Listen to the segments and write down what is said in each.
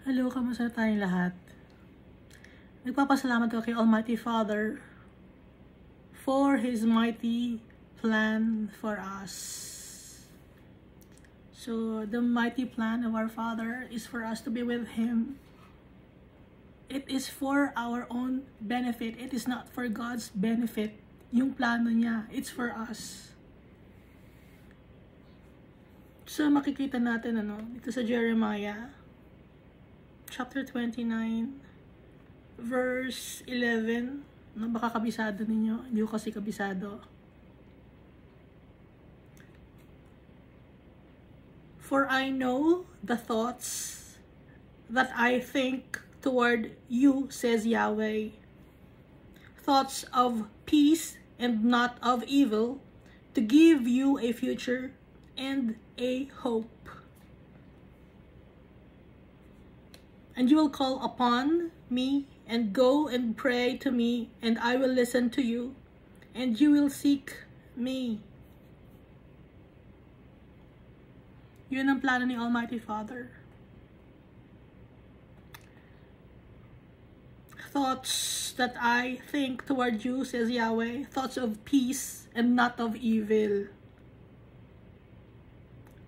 Hello, kamusta tayong lahat? Nagpapasalamat ako kay Almighty Father for His mighty plan for us. So, the mighty plan of our Father is for us to be with Him. It is for our own benefit. It is not for God's benefit. Yung plano niya, it's for us. So, makikita natin dito sa Jeremiah chapter 29, verse 11. Baka kabisado ninyo. Hindi ko kasi kabisado. For I know the thoughts that I think toward you, says Yahweh. Thoughts of peace and not of evil, to give you a future and a hope. And you will call upon me and go and pray to me, and I will listen to you, and you will seek me. Yun ang plano ni Almighty Father. Thoughts that I think toward you, says Yahweh, thoughts of peace and not of evil,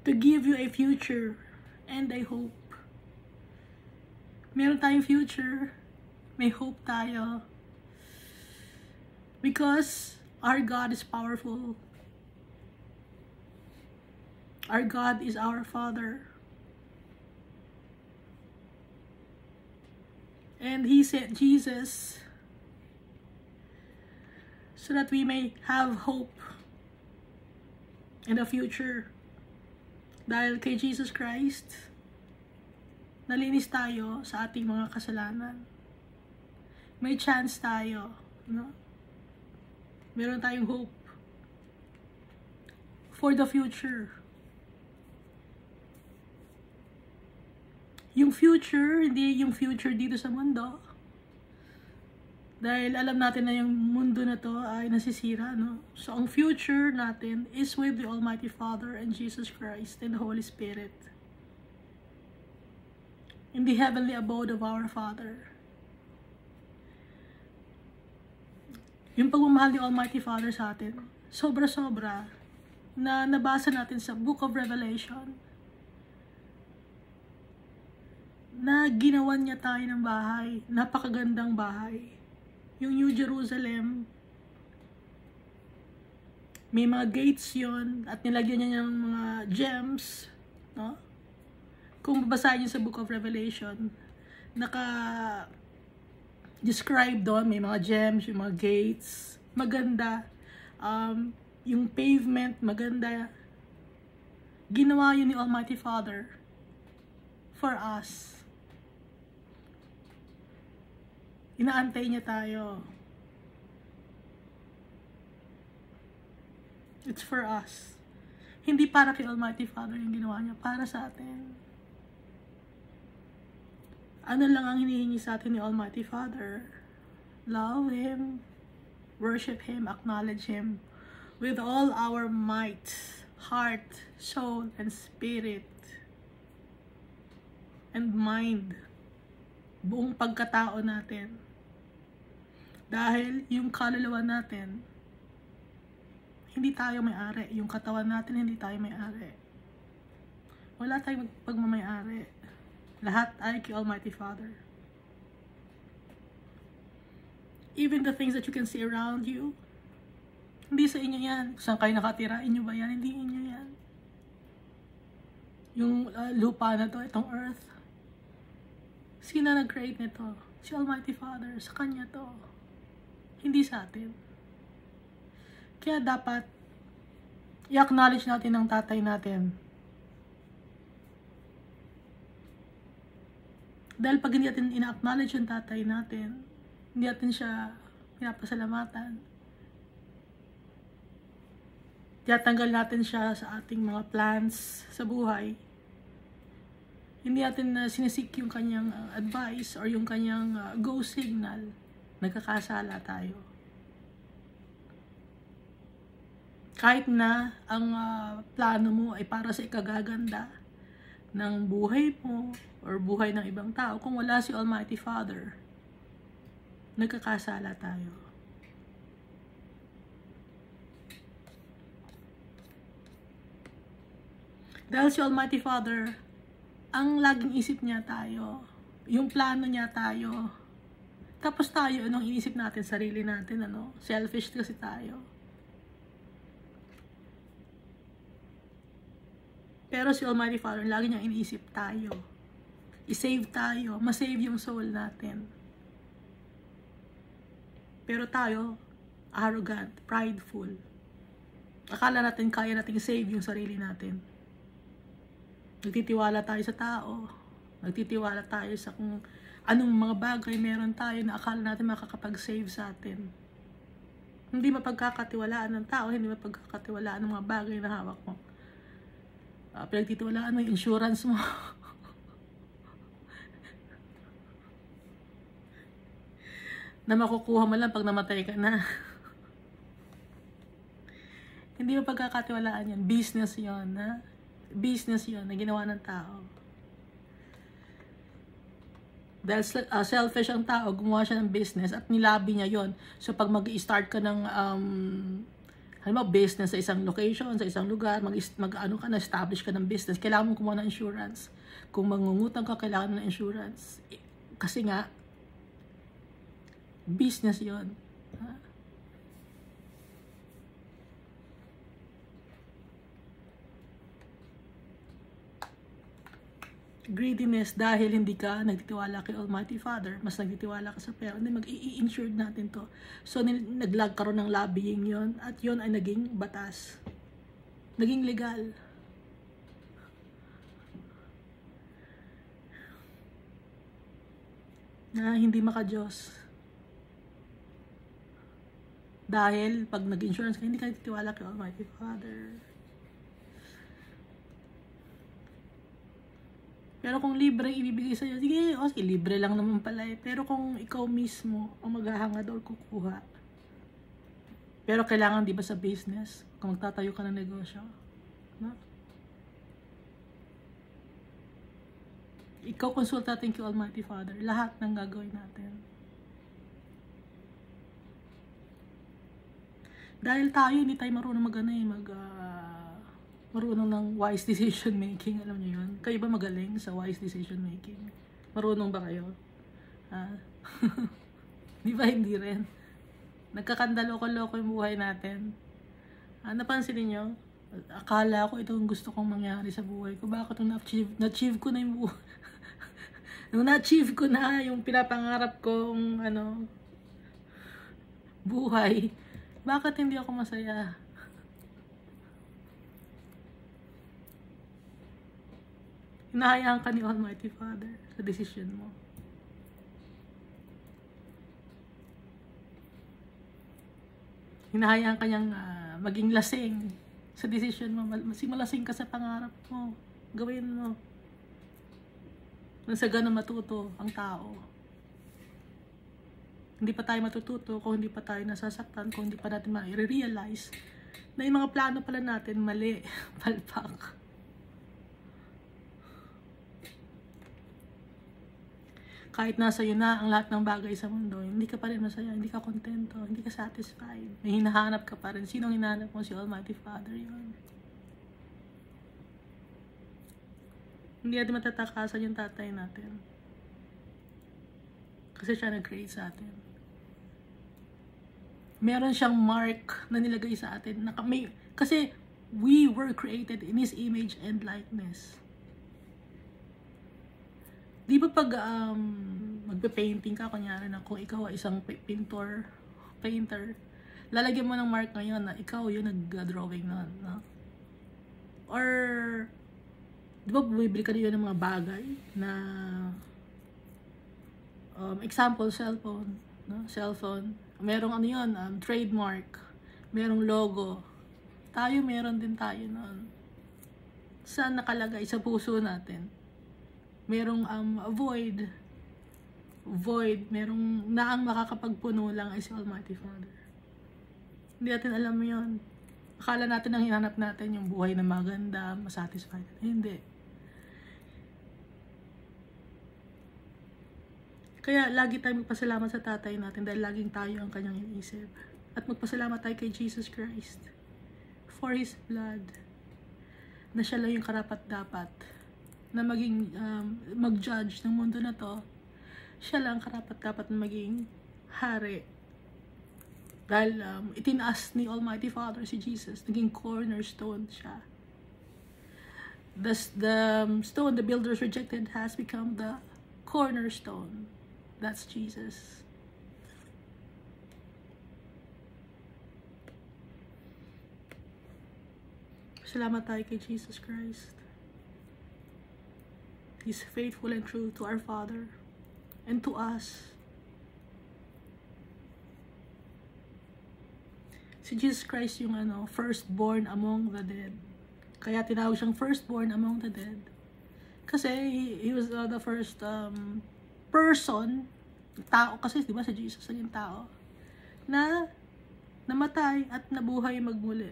to give you a future and a hope. Meron tayong future, may hope tayo. Because our God is powerful. Our God is our Father. And He sent Jesus so that we may have hope in the future. Dahil kay Jesus Christ, nalinis tayo sa ating mga kasalanan. May chance tayo, no? Meron tayong hope for the future. Yung future, hindi yung future dito sa mundo. Dahil alam natin na yung mundo na to ay nasisira, no? So, ang future natin is with the Almighty Father and Jesus Christ and the Holy Spirit. In the heavenly abode of our Father. Yung pagmamahal ni Almighty Father sa atin, sobra-sobra, na nabasa natin sa Book of Revelation, na ginawan niya tayo ng bahay, napakagandang bahay. Yung New Jerusalem, may mga gates yon at nilagyan niya ng mga gems, no? Kung babasahin niyo sa Book of Revelation, naka-describe doon, may mga gems, yung mga gates, maganda. Yung pavement, maganda. Ginawa yun ni Almighty Father for us. Inaantay niya tayo. It's for us. Hindi para kay Almighty Father yung ginawa niya, para sa atin. Ano lang ang hinihingi sa atin ni Almighty Father? Love Him, worship Him, acknowledge Him with all our might, heart, soul, and spirit, and mind. Buong pagkatao natin. Dahil yung kaluluwa natin, hindi tayo may-ari. Yung katawan natin, hindi tayo may-ari. Wala tayong pagmamay-ari. Lahat ay kay Almighty Father. Even the things that you can see around you, hindi sa inyo yan. Saan kayo nakatira? Inyo ba yan? Hindi inyo yan. Yung lupa na to, itong earth, sino nag-create nito? Si Almighty Father. Sa Kanya to. Hindi sa atin. Kaya dapat i-acknowledge natin ang tatay natin. Dahil pag hindi natin ina-acknowledge yung tatay natin, hindi natin siya pinapasalamatan, tiyatanggal natin siya sa ating mga plans sa buhay, hindi natin sinisik yung kanyang advice or yung kanyang go signal, nagkakasala tayo. Kahit na ang plano mo ay para sa ikagaganda, ng buhay mo or buhay ng ibang tao kung wala si Almighty Father. Nagkakasala tayo. Dahil si Almighty Father, ang laging isip niya tayo, yung plano niya tayo. Tapos tayo, anong inisip natin? Sarili natin, ano? Selfish kasi tayo. Pero si Almighty Father, lagi niyang iniisip tayo. I-save tayo, ma-save yung soul natin. Pero tayo, arrogant, prideful. Akala natin kaya nating save yung sarili natin. Nagtitiwala tayo sa tao. Nagtitiwala tayo sa kung anong mga bagay meron tayo na akala natin makakapag-save sa atin. Hindi mapagkakatiwalaan ng tao, hindi mapagkakatiwalaan ng mga bagay na hawak mo. Pinagtitiwalaan mo yung insurance mo. Na makukuha mo lang pag namatay ka na. Hindi mapagkakatiwalaan yan. Business yon, ha? Business yon na ginawa ng tao. Dahil selfish ang tao, gumawa siya ng business at nilabi niya yon. So pag mag-i-start ka ng halimbawa business sa isang location, sa isang lugar, mag-ano ka na, establish ka ng business, kailangan mo kumuha ng insurance. Kung mangungutang ka, kailangan mo ng insurance. Kasi nga, business yon. Greediness dahil hindi ka nagtitiwala kay Almighty Father, mas nagtitiwala ka sa pera, hindi mag-i-insured natin to. So naglag karon ng lobbying yon at yon ay naging batas. Naging legal. Na hindi maka-Diyos. Dahil pag nag-insurance ka, hindi ka nagtitiwala kay Almighty Father. Pero kung libre ibibigay sa'yo, sige, okay, libre lang naman pala eh. Pero kung ikaw mismo ang maghahangad or kukuha. Pero kailangan di ba sa business, kung magtatayo ka ng negosyo, no? Ikaw konsulta natin kay Almighty Father, lahat ng gagawin natin. Dahil tayo, hindi tayo marunong marunong ng wise decision making, alam niyo yun? Kayo ba magaling sa wise decision making? Marunong ba kayo? Di ba hindi rin? Nagkakandaloko-loko yung buhay natin. Napansin niyo? Akala ko itong gusto kong mangyari sa buhay ko. Bakit nung na-achieve ko na yung buhay? Nung na-achieve ko na yung pinapangarap kong buhay, bakit hindi ako masaya? Hinahayaan ka ni Almighty Father sa decision mo. Hinahayaan ka niyang maging lasing sa decision mo. Malasing ka sa pangarap mo. Gawin mo. Nang sa ganun matuto ang tao. Hindi pa tayo matututo kung hindi pa tayo nasasaktan, kung hindi pa natin ma-realize na yung mga plano pala natin mali, palpak. Kahit nasa iyo na ang lahat ng bagay sa mundo, hindi ka pa rin masaya, hindi ka kontento, hindi ka satisfied. May hinahanap ka pa rin. Sinong hinahanap mo? Si Almighty Father yun. Hindi natin matatakasan yung tatay natin. Kasi siya nag-create sa atin. Meron siyang mark na nilagay sa atin. Kasi we were created in His image and likeness. Di ba pag magpe-painting ka, kunyari na kung ikaw ay isang painter, lalagyan mo ng mark ngayon na ikaw yung nag-drawing nun, no? Or, di ba bumibili ka rin ng mga bagay na, example, cellphone, no? Cellphone, merong trademark, merong logo, meron din tayo nun. Saan nakalagay? Sa puso natin. Merong void, merong ang makakapagpuno lang ay si Almighty Father. Hindi natin alam yun. Akala natin ang hinanap natin yung buhay na maganda, masatisfied. Hindi. Kaya lagi tayong magpasalamat sa tatay natin dahil laging tayo ang kanyang iniisip. At magpasalamat tayo kay Jesus Christ for His blood, na siya lang yung karapat-dapat na maging mag-judge ng mundo na to. Siya lang karapat-dapat na maging hari. Dahil itinaas ni Almighty Father si Jesus, naging cornerstone siya. The stone the builders rejected has become the cornerstone. That's Jesus. Salamat tayo kay Jesus Christ. He's faithful and true to our Father and to us. Si Jesus Christ yung firstborn among the dead. Kaya tinawag siyang firstborn among the dead. Kasi he was the first person, tao kasi, di ba, si Jesus naging tao, na namatay at nabuhay magmuli.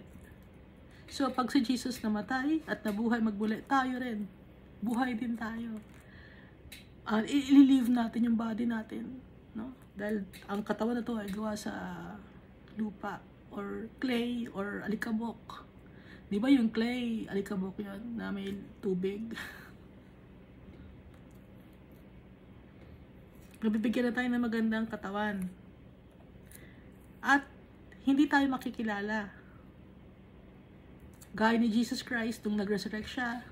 So, pag si Jesus namatay at nabuhay magmuli, tayo rin. Buhay din tayo. I-live natin yung body natin. No? Dahil ang katawan na to ay gawa sa lupa or clay or alikabok. Di ba yung clay, alikabok yun, na may tubig? Nabibigyan na tayo ng magandang katawan. At hindi tayo makikilala. Gaya ni Jesus Christ, nung nag-resurrect siya,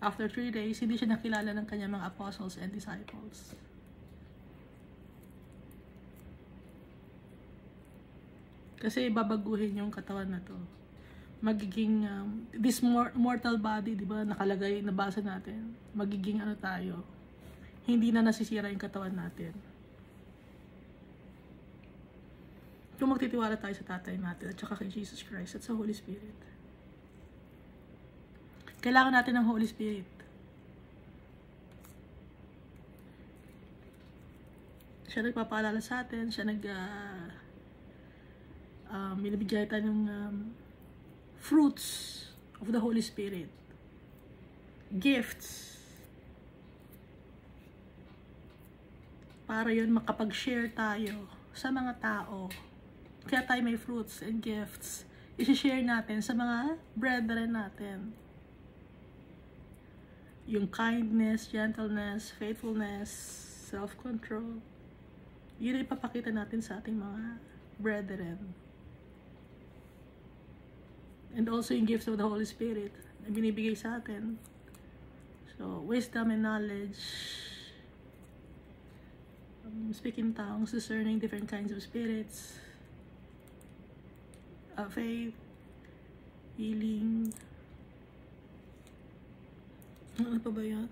after 3 days, hindi siya nakilala ng kanyang mga apostles and disciples. Kasi babaguhin yung katawan na to. Magiging, this mortal body, di ba, nakalagay, nabasa natin, magiging tayo, hindi na nasisira yung katawan natin. Kung magtitiwala tayo sa tatay natin at saka kay Jesus Christ at sa Holy Spirit. Kailangan natin ng Holy Spirit. Siya nagpapaalala sa atin, siya binibigyan tayo ng fruits of the Holy Spirit. Gifts. Para yun makapag-share tayo sa mga tao. Kaya tayo may fruits and gifts. I-share natin sa mga brethren natin. Yung kindness, gentleness, faithfulness, self-control. Yun ay ipapakita natin sa ating mga brethren. And also yung gifts of the Holy Spirit na binibigay sa atin. So, wisdom and knowledge. Speaking tongues, discerning different kinds of spirits, faith, healing. Ano pa ba yan?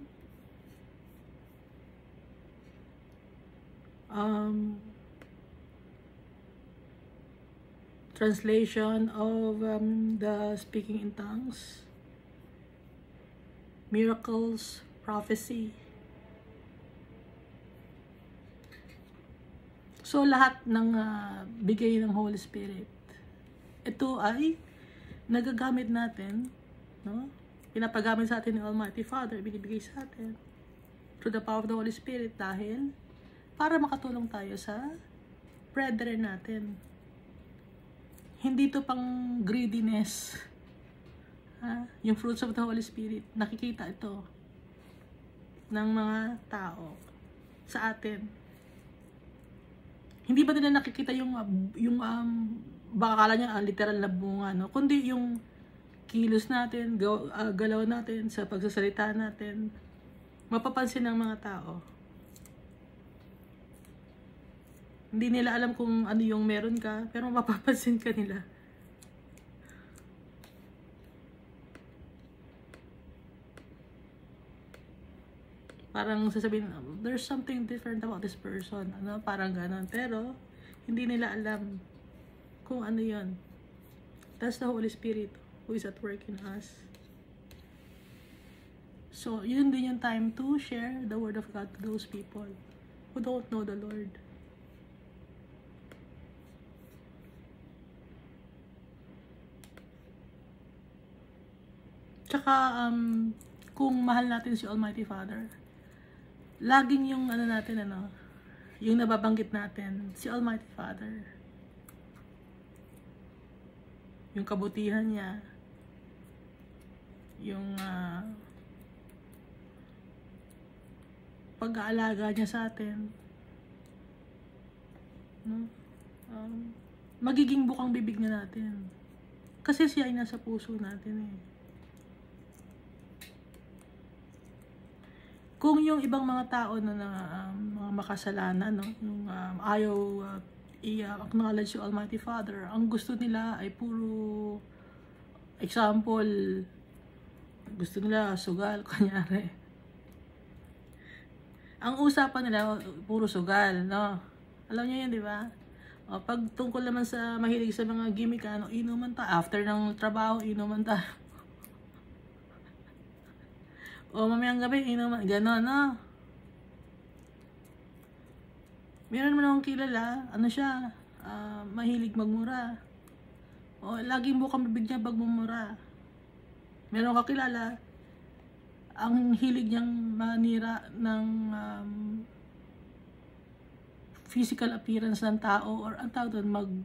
Translation of the speaking in tongues, miracles, prophecy. So, lahat ng bigay ng Holy Spirit, ito ay nagagamit natin, no? Pinapagamit sa atin ng Almighty Father, binibigay sa atin through the power of the Holy Spirit dahil para makatulong tayo sa brethren natin. Hindi to pang greediness. Yung fruits of the Holy Spirit, nakikita ito ng mga tao sa atin. Hindi ba nila nakikita yung baka akala niya literal na bunga, no? Kundi yung kilos natin, galaw natin, sa pagsasalita natin, mapapansin ng mga tao. Hindi nila alam kung ano yung meron ka, pero mapapansin ka nila. Parang sasabihin, there's something different about this person. Ano? Parang ganon. Pero, hindi nila alam kung ano yun. That's the Holy Spirit who is at work in us. So, yun din yung time to share the Word of God to those people who don't know the Lord. Tsaka, kung mahal natin si Almighty Father, laging yung natin, yung nababanggit natin, si Almighty Father. Yung kabutihan niya, yung pag-aalaga niya sa atin, no? Magiging bukang bibig na natin. Kasi siya ay nasa puso natin eh. Kung yung ibang mga tao na mga makasalanan, no, yung ayaw i-acknowledge yung Almighty Father, ang gusto nila ay puro example, gusto nila sugal, kunyari. Ang usapan nila, puro sugal, no? Alam niyo yun, di ba? O, pag tungkol naman sa mahilig sa mga gimmick, inuman ta, after ng trabaho, inuman ta. O, mamayang gabi, inuman, gano'n, no? Meron naman akong kilala, siya, mahilig magmura. O, laging bukang bibig niya pag mumura. Meron kakilala, ang hilig niyang manira ng physical appearance ng tao, or ang tawag doon,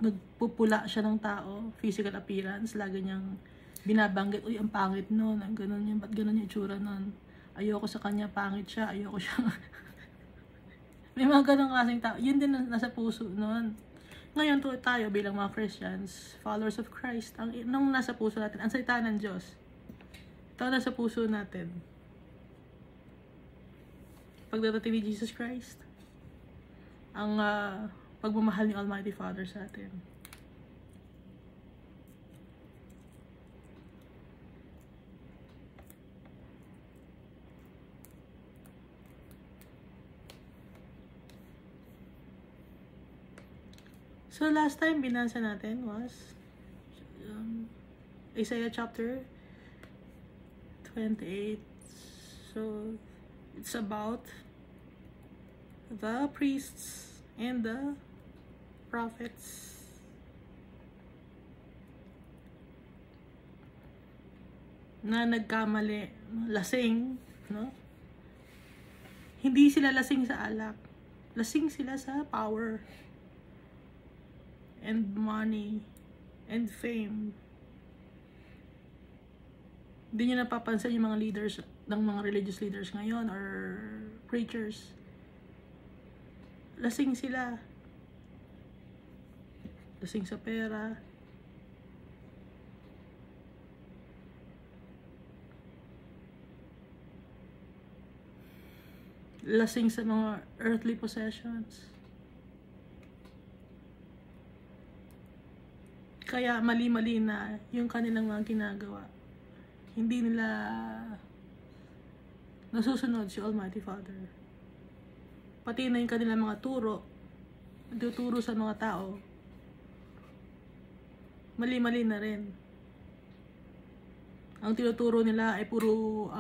nagpupula siya ng tao, physical appearance, lagi niyang binabanggit, uy, ang pangit nun, ang ganun yun, ba't ganun yung itsura nun, ayoko sa kanya, pangit siya, ayoko siya. May mga ganun klaseng tao, yun din nasa puso nun. Ngayon tayo bilang mga Christians, followers of Christ, nung nasa puso natin, ang salita ng Diyos, ito nasa puso natin. Pagdadating ni Jesus Christ, ang pagmamahal ni Almighty Father sa atin. So last time binasa natin was Isaiah chapter 28. So it's about the priests and the prophets. Na nagkamali, lasing, no? Hindi sila lasing sa alak. Lasing sila sa power and money and fame. Hindi nyo napapansin yung mga leaders ng mga religious leaders ngayon or preachers. Lasing sila. Lasing sa pera. Lasing sa mga earthly possessions. Kaya mali-mali na yung kanilang mga ginagawa. Hindi nila nasusunod si Almighty Father. Pati na yung kanilang mga turo, nagtuturo sa mga tao, mali-mali na rin. Ang tinuturo nila ay puro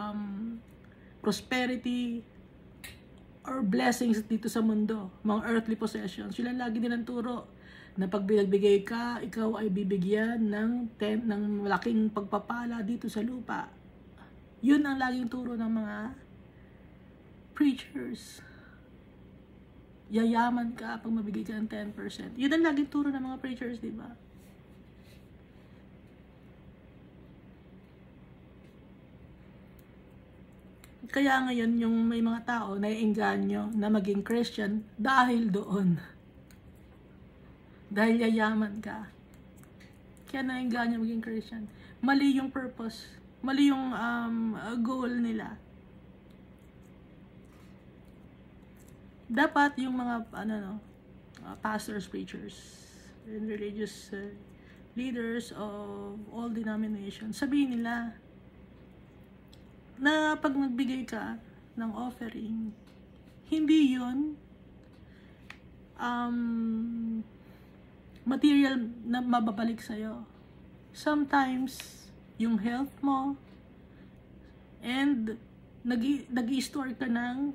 prosperity or blessings dito sa mundo, mga earthly possessions. Sila lagi nilang turo na pag binagbigay ka, ikaw ay bibigyan ng malaking pagpapala dito sa lupa. Yun ang laging turo ng mga preachers. Yayaman ka pag mabigay ka ng 10%. Yun ang laging turo ng mga preachers, di ba? Kaya ngayon, yung may mga tao na iengganyo na maging Christian dahil doon. Dahil yayaman ka. Kaya naengganyo maging Christian. Mali yung purpose. Mali yung goal nila. Dapat yung mga pastors, preachers, and religious leaders of all denominations, sabihin nila na pag nagbigay ka ng offering, hindi yun material na mababalik sa'yo. Sometimes, yung health mo, and nag-i-store ka ng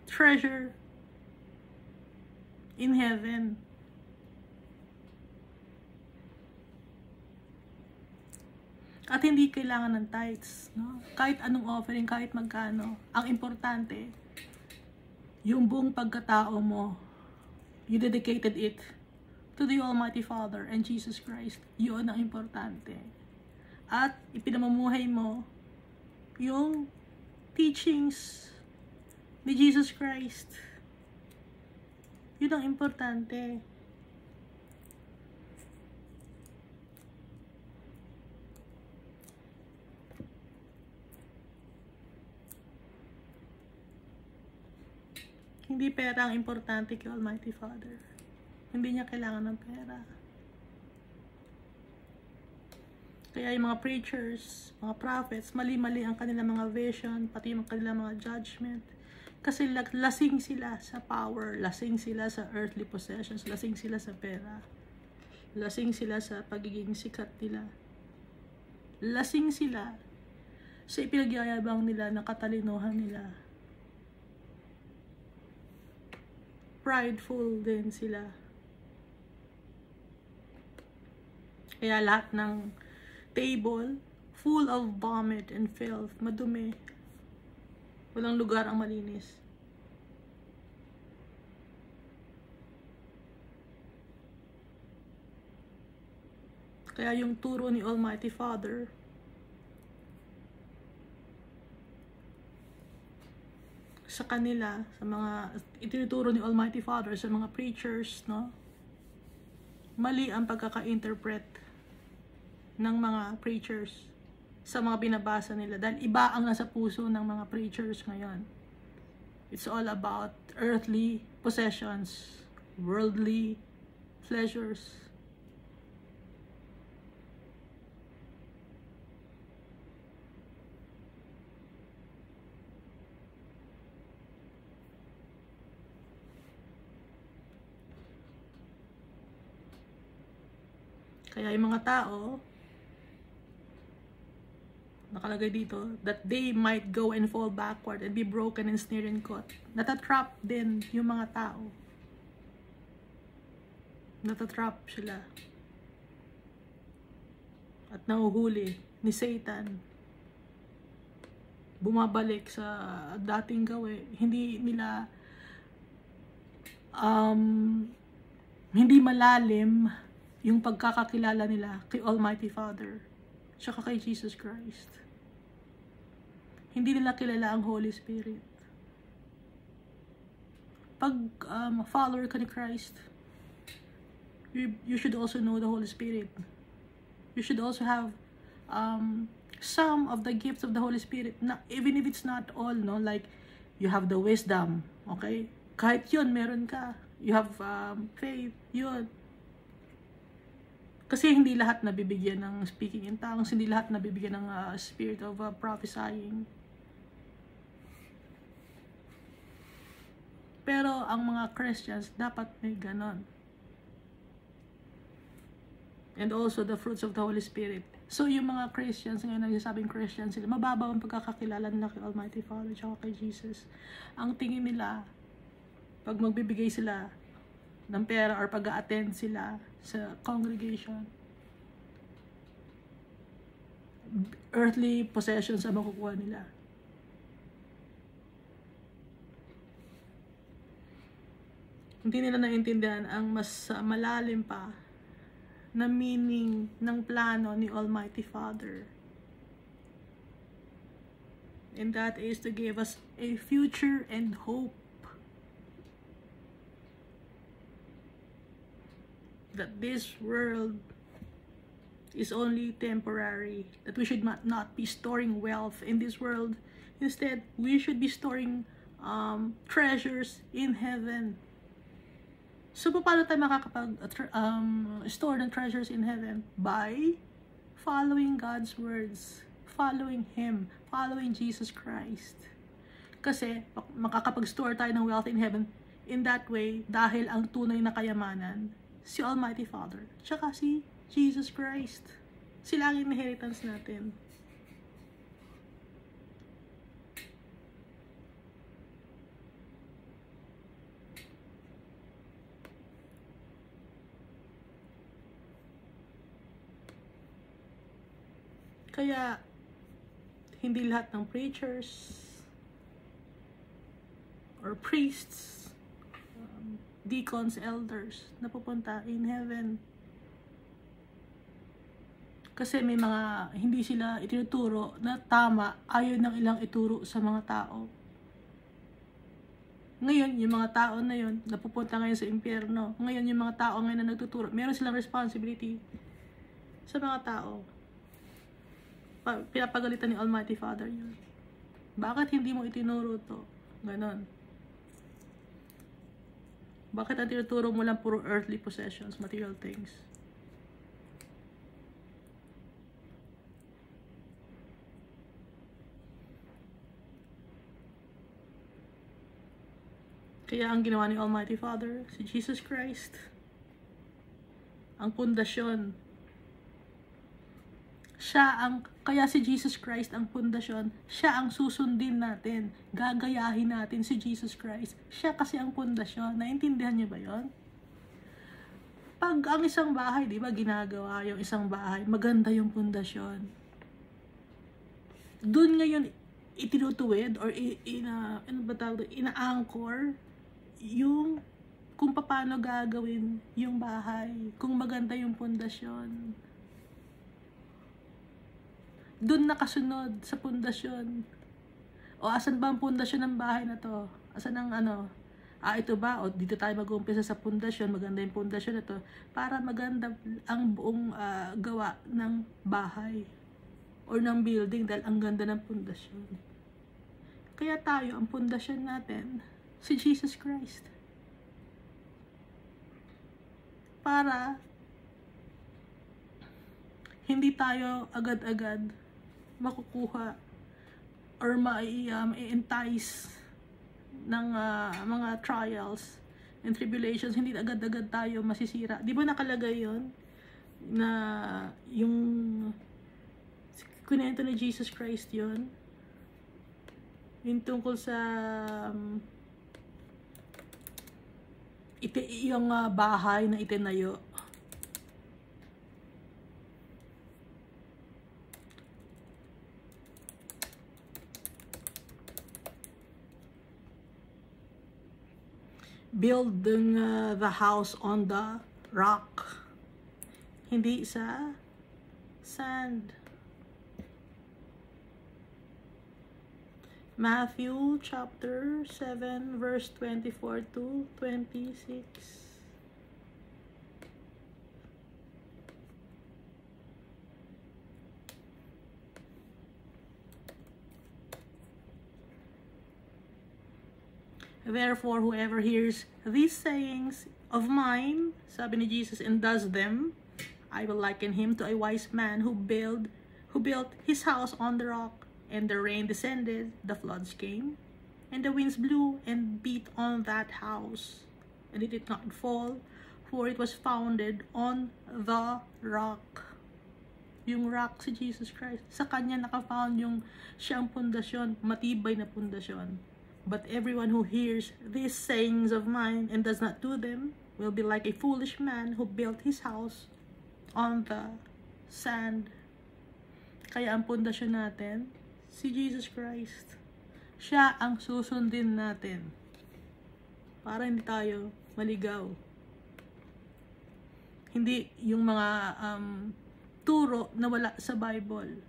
treasure in heaven. At hindi kailangan ng tithes, no? Kahit anong offering, kahit magkano. Ang importante, yung buong pagkatao mo, you dedicated it to the Almighty Father and Jesus Christ. Yun ang importante. At ipinamumuhay mo yung teachings ni Jesus Christ. Yun ang importante. Hindi pera ang importante kay Almighty Father. Hindi niya kailangan ng pera. Kaya yung mga preachers, mga prophets, mali-mali ang kanilang mga vision, pati yung kanilang mga judgment. Kasi lasing sila sa power, lasing sila sa earthly possessions, lasing sila sa pera. Lasing sila sa pagiging sikat nila. Lasing sila sa ipinagyayabang nila na katalinuhan nila. Prideful din sila. Kaya lahat ng table full of vomit and filth, madumi. Walang lugar ang malinis. Kaya yung turo ni Almighty Father, sa kanila, sa mga itinuturo ni Almighty Father sa mga preachers, no? Mali ang pagkaka-interpret ng mga preachers sa mga binabasa nila. Dahil iba ang nasa puso ng mga preachers ngayon. It's all about earthly possessions, worldly pleasures. Kaya yung mga tao, nakalagay dito, that they might go and fall backward and be broken and snared and caught. Natatrap din yung mga tao. Natatrap sila. At nahuhuli ni Satan. Bumabalik sa dating gawe. Hindi nila hindi malalim yung pagkakakilala nila kay Almighty Father tsaka kay Jesus Christ. Hindi nila kilala ang Holy Spirit. Pag follower ka ni Christ, you should also know the Holy Spirit. You should also have some of the gifts of the Holy Spirit. Even if it's not all, no? Like, you have the wisdom, okay? Kahit yun, meron ka. You have faith, yun. Kasi hindi lahat nabibigyan ng speaking in tongues, hindi lahat nabibigyan ng spirit of prophesying. Pero ang mga Christians, dapat may ganon. And also the fruits of the Holy Spirit. So yung mga Christians, ngayon nagsasabing Christians sila, mababaw ang pagkakakilala nila kay Almighty Father at kay Jesus. Ang tingin nila, pag magbibigay sila ng pera or pag-a-attend sila sa congregation, earthly possessions ang makukuha nila. Hindi nila naintindihan ang mas malalim pa na meaning ng plano ni Almighty Father. And that is to give us a future and hope. That this world is only temporary. That we should not be storing wealth in this world. Instead, we should be storing treasures in heaven. So, paano tayo makakapag-store ng treasures in heaven? By following God's words. Following Him. Following Jesus Christ. Kasi, makakapag-store tayo ng wealth in heaven in that way dahil ang tunay na kayamanan si Almighty Father, tsaka si Jesus Christ. Sila ang inheritance natin. Kaya, hindi lahat ng preachers or priests, deacons, elders, napupunta in heaven. Kasi may mga hindi sila itinuturo na tama, ayaw ng ilang ituro sa mga tao. Ngayon, yung mga tao na yun, napupunta ngayon sa impyerno. Ngayon, yung mga tao ngayon na nagtuturo, meron silang responsibility sa mga tao. Pinapagalitan ni Almighty Father yun. Bakit hindi mo itinuro to? Ganon. Bakit ang tinuturo mo lang puro earthly possessions, material things? Kaya ang ginawa ni Almighty Father, si Jesus Christ, ang pundasyon. Kaya si Jesus Christ ang pundasyon, siya ang susundin natin, gagayahin natin si Jesus Christ. Siya kasi ang pundasyon. Naintindihan niyo ba yon? Pag ang isang bahay, di ba, ginagawa yung isang bahay, maganda yung pundasyon. Doon ngayon, itinutuwid or ina-anchor yung kung paano gagawin yung bahay, kung maganda yung pundasyon. Doon nakasunod sa pundasyon. O asan ba ang pundasyon ng bahay na to? Asan ang ito ba? O dito tayo mag-uumpisa sa pundasyon, maganda yung pundasyon na to, para maganda ang buong gawa ng bahay or ng building dahil ang ganda ng pundasyon. Kaya tayo, ang pundasyon natin, si Jesus Christ. Para hindi tayo agad-agad makukuha or ma-entice ng mga trials and tribulations. Hindi agad-agad tayo masisira. Di ba nakalagay yon na yung kunento ni Jesus Christ yon, yung tungkol sa yung bahay na itinayo. Building the house on the rock, hindi sa sand. Matthew chapter 7 verse 24 to 26. Therefore, whoever hears these sayings of mine, sabi ni Jesus, and does them, I will liken him to a wise man who built his house on the rock. And the rain descended, the floods came, and the winds blew and beat on that house. And it did not fall, for it was founded on the rock. Yung rock si Jesus Christ. Sa kanya nakafound yung siyang pundasyon, matibay na pundasyon. But everyone who hears these sayings of mine and does not do them will be like a foolish man who built his house on the sand. Kaya ang pundasyon natin, si Jesus Christ. Siya ang susundin natin para hindi tayo maligaw. Hindi yung mga turo na wala sa Bible.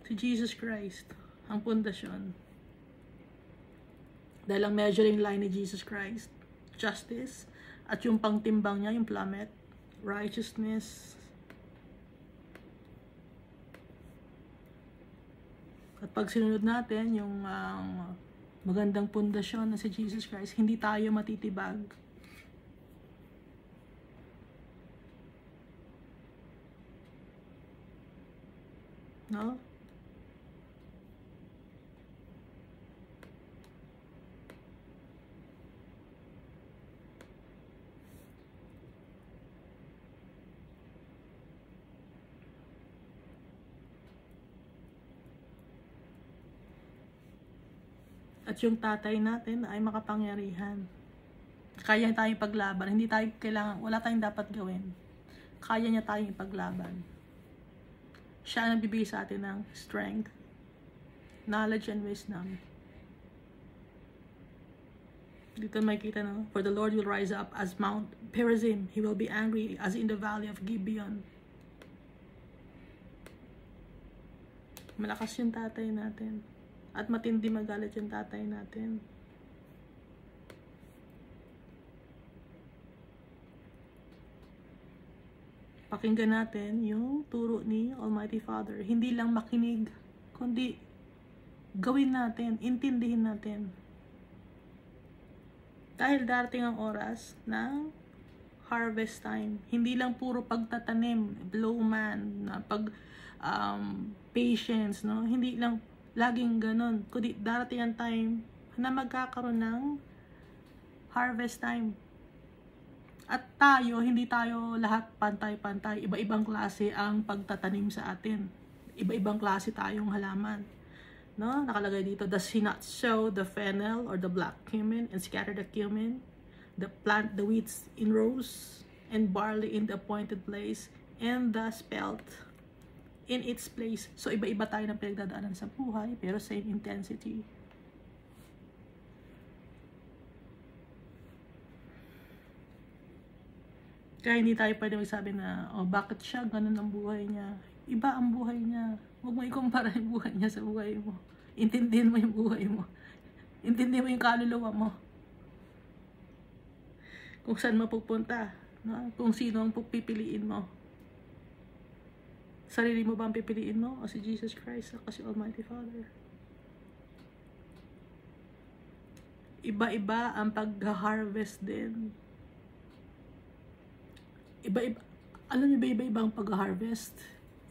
Si Jesus Christ ang pundasyon. Dahil ang measuring line ni Jesus Christ, justice, at yung pangtimbang niya, yung plummet, righteousness. At pag sinunod natin yung magandang pundasyon na si Jesus Christ, hindi tayo matitibag. No? At yung tatay natin ay makapangyarihan. Kaya tayong paglaban. Hindi tayo kailangan, wala tayong dapat gawin. kaya niya tayong ipaglaban. Siya ang nagbibigay sa atin ng strength, knowledge, and wisdom. Dito makikita, no? For the Lord will rise up as Mount Perazim. He will be angry as in the valley of Gibeon. Malakas yung tatay natin. At matindi magalit yung tatay natin. Pakinggan natin yung turo ni Almighty Father. Hindi lang makinig, kundi gawin natin, intindihin natin. Dahil darating ang oras ng harvest time. Hindi lang puro pagtatanim, blowman, patience, no? Hindi lang laging ganun. Kundi darating ang time na magkakaroon ng harvest time. At tayo, hindi tayo lahat pantay-pantay. Iba-ibang klase ang pagtatanim sa atin. Iba-ibang klase tayong halaman. No? Nakalagay dito, does he not sow the fennel or the black cumin and scatter the cumin? The plant the wheats in rows and barley in the appointed place and the spelt in its place. So, iba-iba tayo ng pinagdadaanan sa buhay, pero same intensity. Kaya hindi tayo pwede magsabi na, oh, bakit siya, ganun ang buhay niya. Iba ang buhay niya. Huwag mo ikumpara yung buhay niya sa buhay mo. Intindihin mo yung buhay mo. Intindihin mo yung kaluluwa mo. Kung saan mapupunta. No? Kung sino ang pipiliin mo. Sarili mo ba ang pipiliin mo? O si Jesus Christ o si Almighty Father? Iba-iba ang pag-harvest din. Iba-iba, alam niyo ba iba-ibang pag-harvest?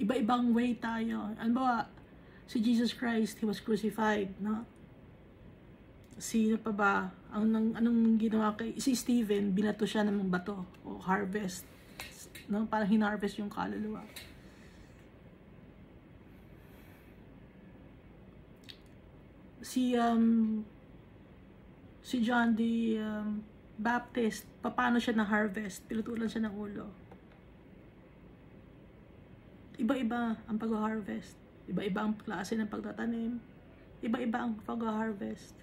Iba-ibang way tayo. Ano ba, si Jesus Christ, He was crucified, no? Sino pa ba? Anong ginawa kay, si Stephen, binato siya ng bato, o harvest, no? Parang hinarvest yung kaluluwa. Si John the Baptist, paano siya na-harvest? Pinutulan siya ng ulo. Iba-iba ang pag-harvest. Iba-iba ang klase ng pagtatanim. Iba-iba ang pag-harvest.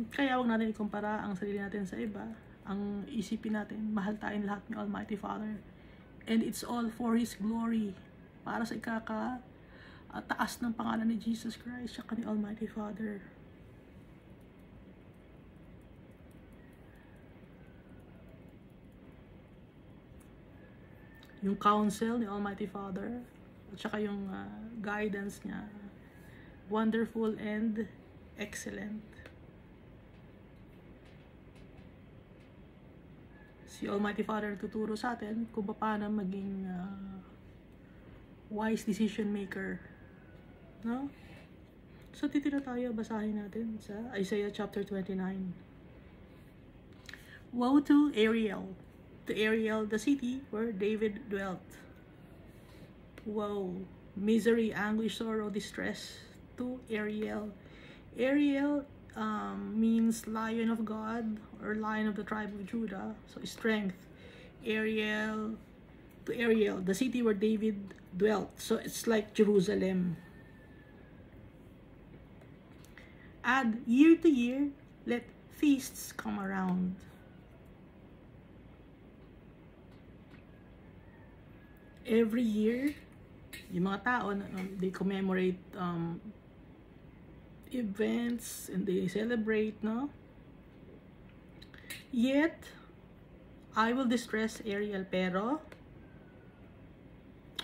Kaya huwag natin ikumpara ang sarili natin sa iba. Ang isipin natin, mahal tayong lahat ni Almighty Father. And it's all for His glory. Para sa taas ng pangalan ni Jesus Christ at ni Almighty Father. Yung counsel ni Almighty Father at saka yung guidance niya, wonderful and excellent. Si Almighty Father tuturo sa atin kung paano maging wise decision maker. No? So, titira tayo, basahin natin sa Isaiah chapter 29. Woe to Ariel, the city where David dwelt. Woe, misery, anguish, sorrow, distress to Ariel. Ariel means lion of God or lion of the tribe of Judah. So, strength. Ariel, to Ariel, the city where David dwelt. So, it's like Jerusalem. Add year to year, let feasts come around. Every year, yung mga tao, they commemorate events and they celebrate, no? Yet, I will distress Ariel, pero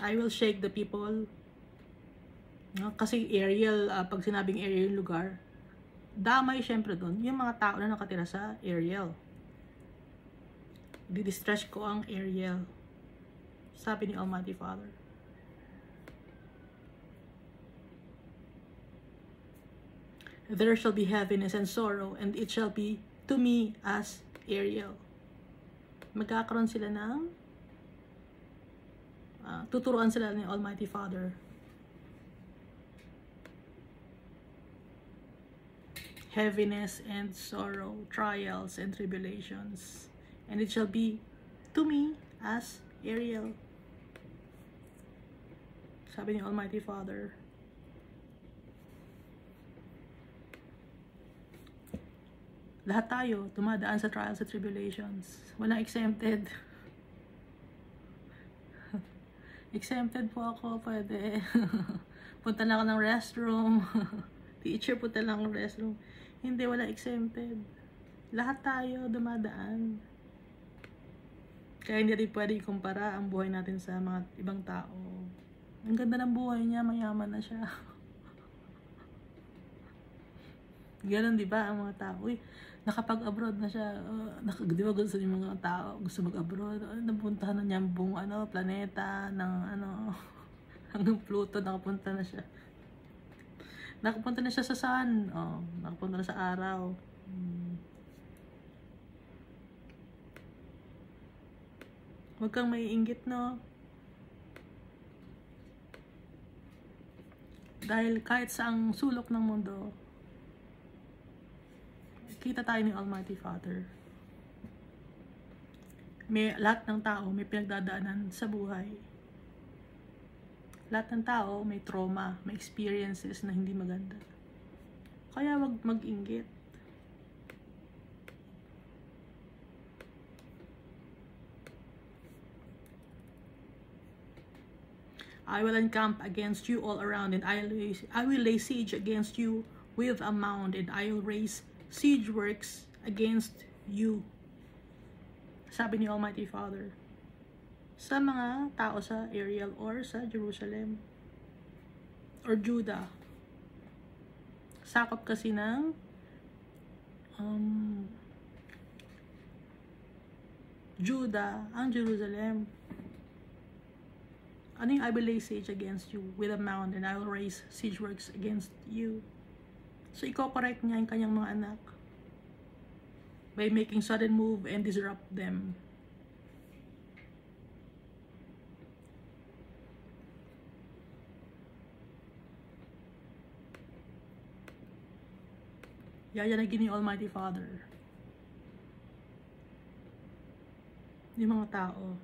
I will shake the people. No? Kasi Ariel, pag sinabing Ariel yung lugar, damay syempre doon yung mga tao na nakatira sa Ariel. Didistress ko ang Ariel, sabi ni Almighty Father. There shall be heaviness and sorrow, and it shall be to me as Ariel. Magkakaroon sila ng tuturuan sila ni Almighty Father. heaviness and sorrow, trials and tribulations. And it shall be to me as Ariel. Sabi ni Almighty Father. Lahat tayo dumadaan sa trials at tribulations. Walang exempted. Exempted po ako, pwede. Punta lang ako ng restroom. Teacher, punta lang ng restroom. Hindi, wala exempted. Lahat tayo dumadaan. Kaya hindi rin pwede ikumpara ang buhay natin sa mga ibang tao. Ang ganda ng buhay niya, mayaman na siya. Ganon, di ba, ang mga tao? Uy, nakapag-abroad na siya. Di ba gusto yung mga tao gusto mag-abroad? Napuntahan na niya ang buong planeta ng hanggang Pluto, nakapunta na siya. Nakapunta na siya sa sun. Nakapunta na sa araw. Huwag kang maiinggit, no? Dahil kahit saang sulok ng mundo, kita tayo ng Almighty Father. Lahat ng tao may pinagdadaanan sa buhay. Lahat ng tao may trauma, may experiences na hindi maganda. Kaya wag mag-inggit. I will encamp against you all around, and I will lay siege against you with a mound, and I will raise siege works against you. Sabi ni Almighty Father sa mga tao sa Ariel or sa Jerusalem or Judah. Sakop kasi ng Judah ang Jerusalem. Ano yung I will lay siege against you with a mound, and I will raise siege works against you. So, i-correct niya yung kanyang mga anak by making sudden move and disrupt them. Yayanagin ni Almighty Father yung mga tao.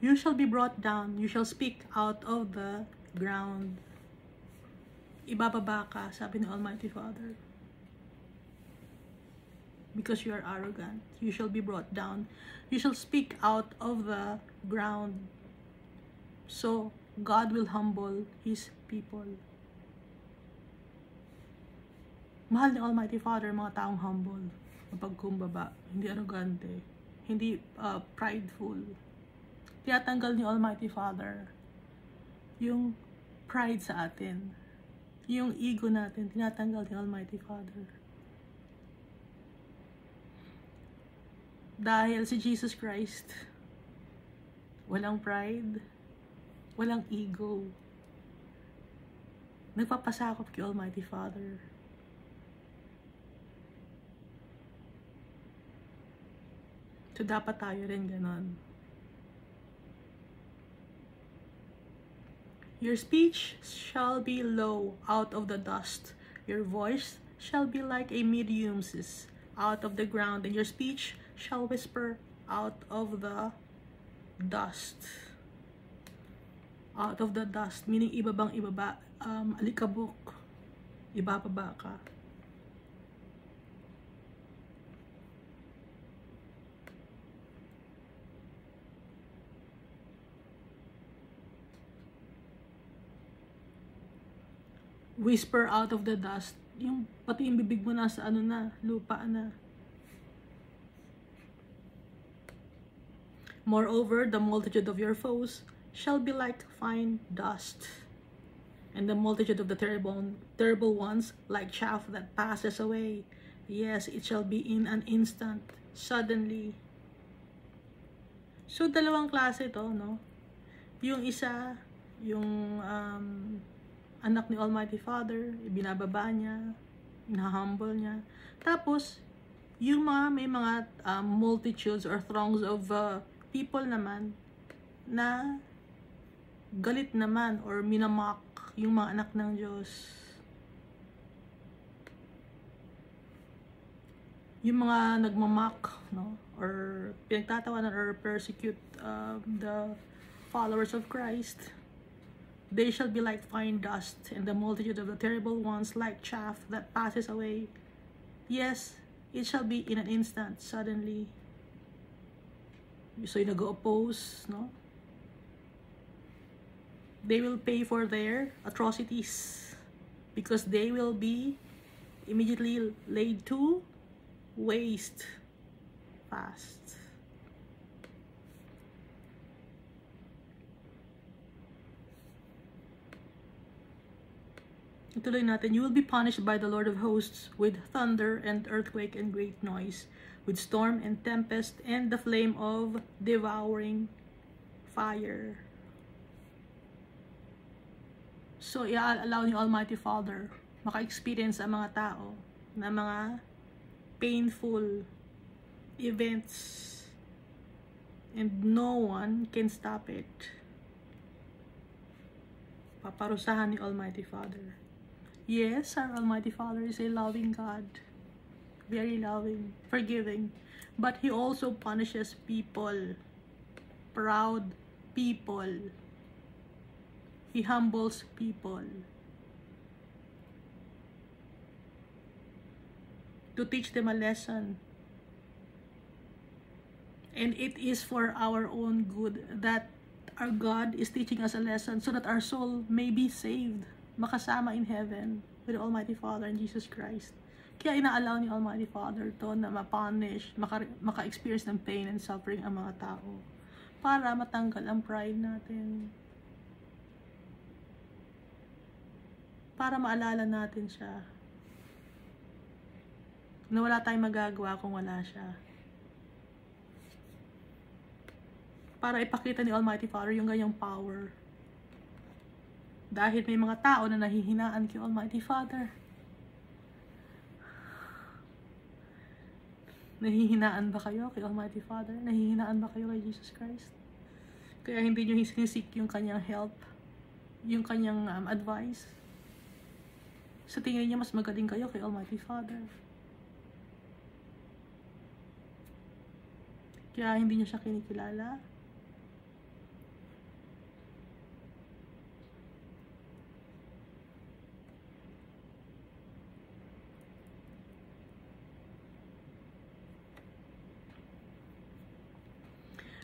You shall be brought down, you shall speak out of the ground. Ibababa ka, sabi ni Almighty Father. Because you are arrogant, you shall be brought down. You shall speak out of the ground. So, God will humble His people. Mahal ni Almighty Father mga taong humble, mapagkumbaba, hindi arrogante, hindi prideful. Tinatanggal ni Almighty Father yung pride sa atin, yung ego natin, tinatanggal ni Almighty Father. Dahil si Jesus Christ, walang pride, walang ego. Nagpapasakop kay Almighty Father. So dapat tayo rin ganon. Your speech shall be low out of the dust. Your voice shall be like a medium's out of the ground, and your speech shall whisper out of the dust. Out of the dust, meaning ibabang ibaba, alikabok, ibababa ka. Whisper out of the dust, yung pati yung bibig mo nasa lupa na. Moreover, the multitude of your foes shall be like fine dust, and the multitude of the terrible ones like chaff that passes away. Yes, it shall be in an instant, suddenly. So, dalawang klase to, no? Yung isa, yung anak ni Almighty Father, ibinababa niya, na-humble niya. Tapos, yung may mga multitudes or throngs of people naman na galit naman or minamock yung mga anak ng Diyos. Yung mga nagmamock, no? Or pinagtatawanan or persecute the followers of Christ. They shall be like fine dust, and the multitude of the terrible ones like chaff that passes away. Yes, it shall be in an instant, suddenly. So yung nag-oppose, no? They will pay for their atrocities because they will be immediately laid to waste fast. Ituloy natin, you will be punished by the Lord of hosts with thunder and earthquake and great noise, with storm and tempest and the flame of devouring fire. So, i-allow ni Almighty Father maka-experience ang mga tao na mga painful events and no one can stop it. Paparusahan ni Almighty Father. Yes, our Almighty Father is a loving God. Very loving, forgiving. But He also punishes people. Proud people. He humbles people. To teach them a lesson. And it is for our own good that our God is teaching us a lesson so that our soul may be saved. Makasama in heaven with Almighty Father and Jesus Christ. Kaya ina-allow ni Almighty Father to na ma-punish, maka-experience ng pain and suffering ang mga tao para matanggal ang pride natin. Para maalala natin siya na wala tayong magagawa kung wala siya. Para ipakita ni Almighty Father yung ganyang power. Dahil may mga tao na nahihinaan kay Almighty Father. Nahihinaan ba kayo kay Almighty Father? Nahihinaan ba kayo kay Jesus Christ? Kaya hindi nyo sinisik yung kanyang help, yung kanyang advice. Sa tingin niyo mas magaling kayo kay Almighty Father. Kaya hindi niyo siya kinikilala.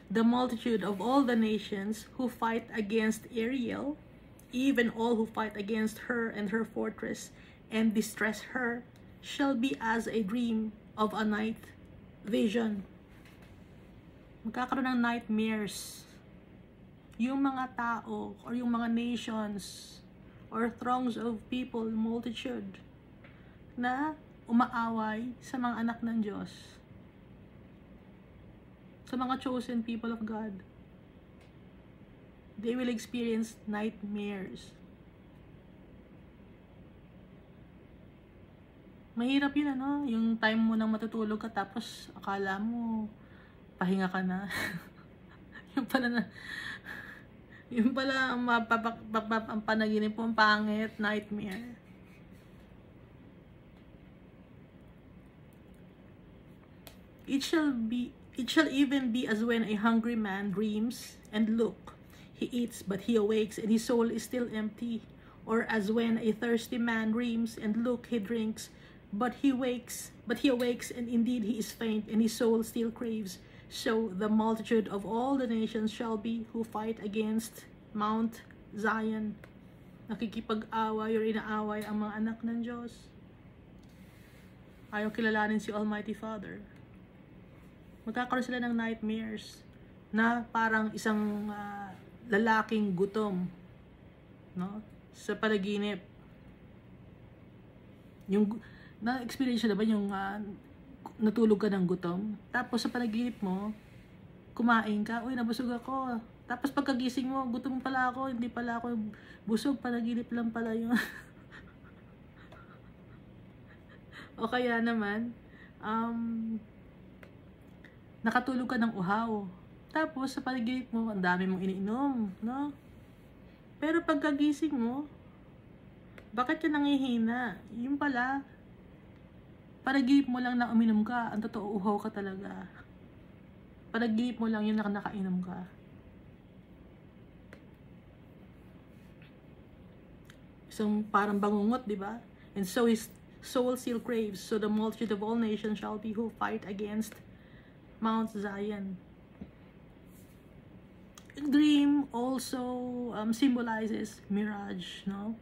The multitude of all the nations who fight against Ariel, even all who fight against her and her fortress and distress her, shall be as a dream of a night vision. Magkakaroon ng nightmares. Yung mga tao or yung mga nations or throngs of people, multitude, na umaaway sa mga anak ng Diyos. Sa mga chosen people of God. They will experience nightmares. Mahirap yun, ano? Yung time mo nang matutulog ka tapos akala mo pahinga ka na. yung pala ang panaginip mo, ang pangit, nightmare. It shall even be as when a hungry man dreams, and look, he eats, but he awakes, and his soul is still empty. Or as when a thirsty man dreams, and look, he drinks, but he awakes, and indeed he is faint, and his soul still craves. So the multitude of all the nations shall be who fight against Mount Zion. Nakikipag-away or inaaway ang mga anak ng Diyos. Ayaw kilalanin si Almighty Father. Magkakaroon sila ng nightmares na parang isang lalaking gutom, no? Sa panaginip. Yung na-experience na ba yung natulog ka ng gutom, tapos sa panaginip mo kumain ka, uy nabusog ako, tapos pagkagising mo gutom pala ako, hindi pala ako busog, panaginip lang pala yun. O kaya naman nakatulog ka ng uhaw, tapos sa panaginip mo ang dami mong iniinom, no? Pero pagkagising mo Bakit ka nangihina? Yung pala, panaginip mo lang na uminom ka. Ang totoo, uhaw ka talaga. Panaginip mo lang yun na nakainom ka. Isang parang bangungot, di ba? And so his soul still craves, so the multitude of all nations shall be who fight against Mount Zion. Dream also symbolizes mirage, no?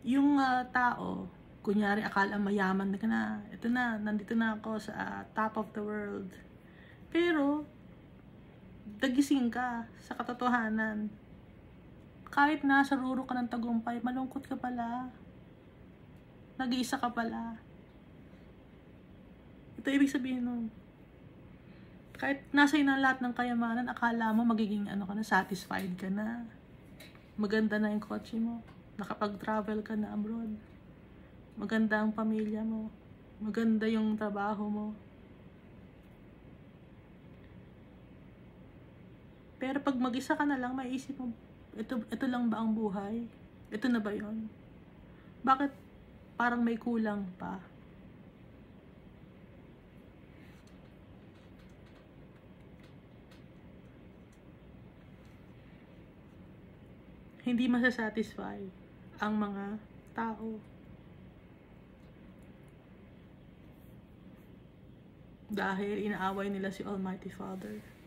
Yung tao, kunyari akala mayaman ka na, ito na, nandito na ako sa top of the world. Pero, dagising ka sa katotohanan. Kahit nasa ruro ka ng tagumpay, malungkot ka pala. Nag-iisa ka pala. Ito ibig sabihin nun. Kahit nasa na lahat ng kayamanan, akala mo magiging satisfied ka na. Maganda na yung kotse mo. Nakapag-travel ka na abroad. Maganda ang pamilya mo. Maganda yung trabaho mo. Pero pag mag-isa ka na lang, maiisip mo, ito lang ba ang buhay? Ito na ba yon? Bakit parang may kulang pa? Hindi masasatisfy ang mga tao. Dahil inaaway nila si Almighty Father.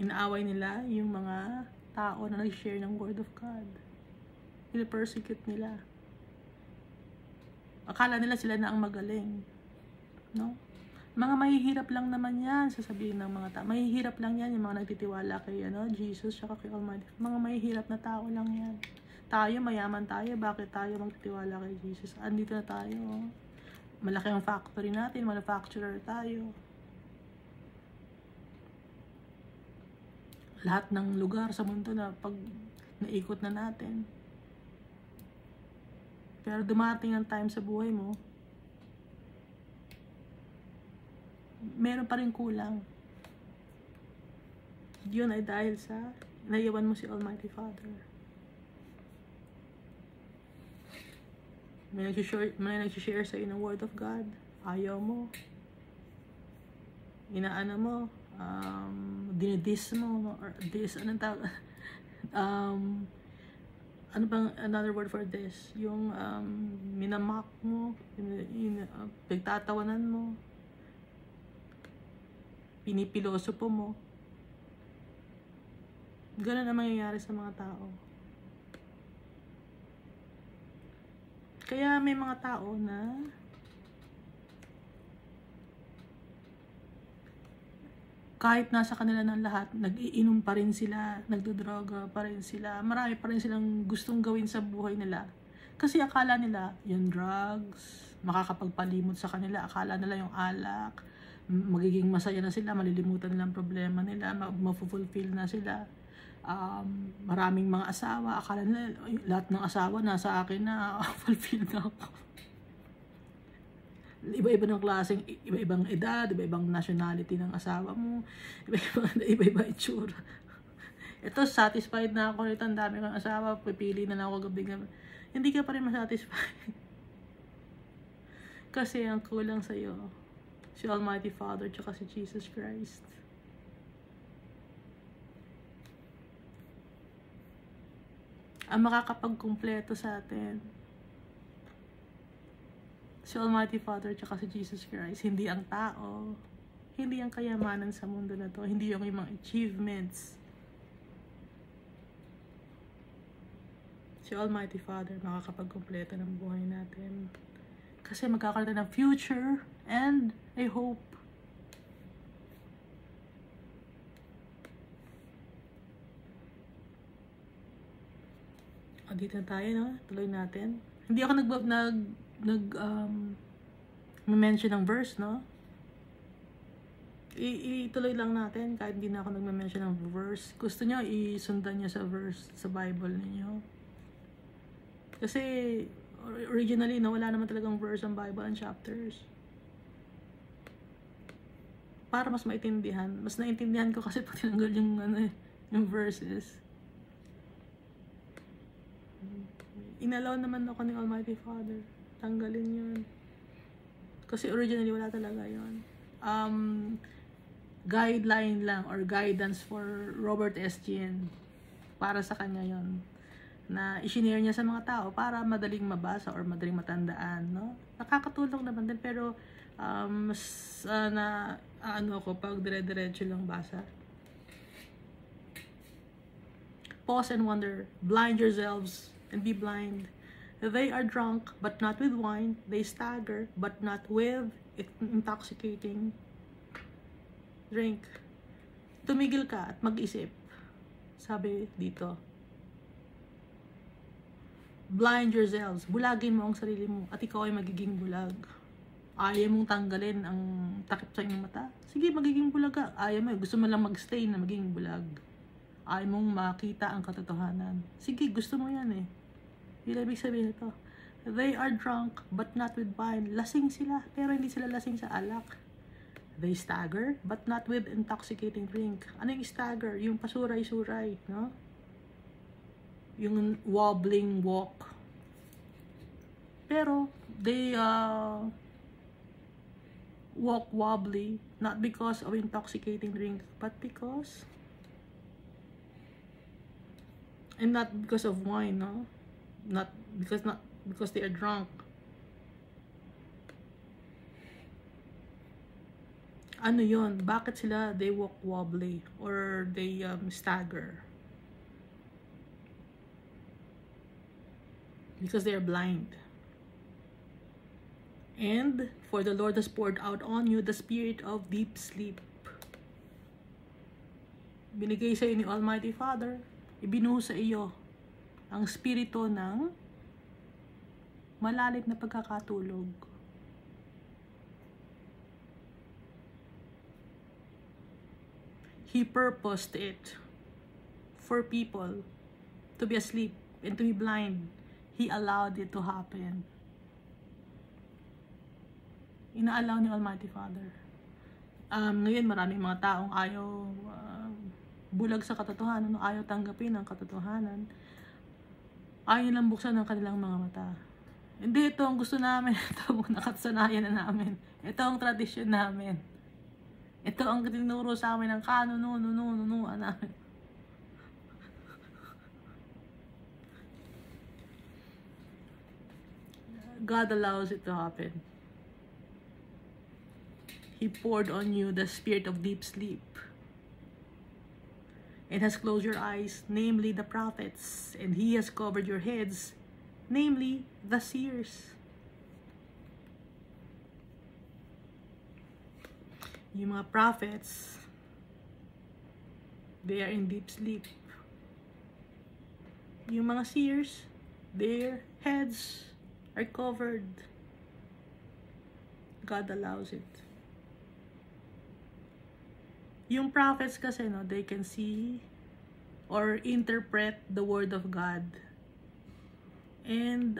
Inaaway nila yung mga tao na nag-share ng Word of God. Pina-persecute nila. Akala nila sila na ang magaling. No? Mga mahihirap lang naman yan, sasabihin ng mga tao. Mahihirap lang yan, yung mga nagtitiwala kay Jesus, saka kay Almighty. Mga mahihirap na tao lang yan. Tayo, mayaman tayo. Bakit tayo magtitiwala kay Jesus? Andito na tayo. Malaki ang factory natin, manufacturer tayo. Lahat ng lugar sa mundo na pag naikot na natin. Pero dumating ang time sa buhay mo, meron pa rin kulang. Yun ay dahil sa naiwan mo si Almighty Father. May nag-share sa ng Word of God. Ayaw mo. Inaano mo. Dinidis mo. Or this, anong tawag? Ano bang another word for this? Yung minamak mo. Pagtatawanan mo. Pinipilosopo mo. Ganun ang mangyayari sa mga tao. Kaya may mga tao na kahit nasa kanila ng lahat, nag-iinom pa rin sila, nagdodroga pa rin sila, marami pa rin silang gustong gawin sa buhay nila. Kasi akala nila, yung drugs, makakapagpalimot sa kanila, akala nila yung alak, magiging masaya na sila, malilimutan nila ang problema nila, mafulfill na sila. Maraming mga asawa, akala nila lahat ng asawa nasa akin na, fulfill na ako. Iba-iba ng klaseng, iba-ibang edad, iba-ibang nationality ng asawa mo, iba-iba itsura. Ito, satisfied na ako nito, ang dami kong asawa, pipili na lang ako gabi-gabi. Hindi ka pa rin masatisfied. Kasi ang kulang sa'yo, si Almighty Father, tsaka si Jesus Christ. Ang makakapagkumpleto sa atin, si Almighty Father tsaka si Jesus Christ, hindi ang tao, hindi ang kayamanan sa mundo na to, hindi yung mga achievements. Si Almighty Father makakapagkumpleto ng buhay natin. Kasi magkakaroon ng future and a hope. Dito na tayo, no? Tuloy natin. Hindi ako mention ng verse, no? Ituloy lang natin kahit hindi na ako nagme-mention ng verse. Gusto nyo, isundan nyo sa verse sa Bible ninyo. Kasi originally, wala naman talagang verse ang Bible and chapters. para mas maintindihan. Mas naintindihan ko kasi pag tinanggal yung, yung verses. Inalaw naman ako ni Almighty Father. Tanggalin yun. Kasi originally wala talaga yun. Guideline lang or guidance for Robert S. Ginn. Para sa kanya yon, na i-share niya sa mga tao para madaling mabasa or madaling matandaan, no? Nakakatulong naman din, pero mas ako pag dire-diretso lang basa. Pause and wonder, blind yourselves and be blind. They are drunk but not with wine, they stagger but not with intoxicating drink. Tumigil ka at mag-isip. Sabi dito, blind yourselves, bulagin mo ang sarili mo at ikaw ay magiging bulag. Ayaw mong tanggalin ang takip sa iyong mata? Sige, magiging bulag ka. Ayaw mo, gusto mo lang magstay na magiging bulag. Ayaw mong makita ang katotohanan. Sige, gusto mo yan eh. Yung ibig sabihin ito, they are drunk but not with wine. Lasing sila, pero hindi sila lasing sa alak. They stagger, but not with intoxicating drink. Ano yung stagger? Yung pasuray-suray, no? Yung wobbling walk. Pero, they walk wobbly, not because of intoxicating drink, but because, and not because of wine, no? Not because they are drunk. Ano yon? Bakit sila they walk wobbly or they stagger? Because they are blind. And for the Lord has poured out on you the spirit of deep sleep. Binigay sa iyo ni Almighty Father, ibinuhos sa iyo ang spirito ng malalim na pagkakatulog. He purposed it for people to be asleep and to be blind. He allowed it to happen. Inaalaw ni Almighty Father. Ngayon maraming mga taong ayaw bulag sa katotohanan, ayaw tanggapin ang katotohanan. Ayaw lang buksan ang kanilang mga mata. Hindi, ito ang gusto namin. Ito ang nakasanayan na namin. Ito ang tradisyon namin. Ito ang tinuro sa amin ng kanununununuan namin. God allows it to happen. He poured on you the spirit of deep sleep. It has closed your eyes, namely the prophets, and He has covered your heads, namely the seers. Yung mga prophets, they are in deep sleep. Yung mga seers, their heads are covered. God allows it. Yung prophets kasi, no, they can see or interpret the word of God. And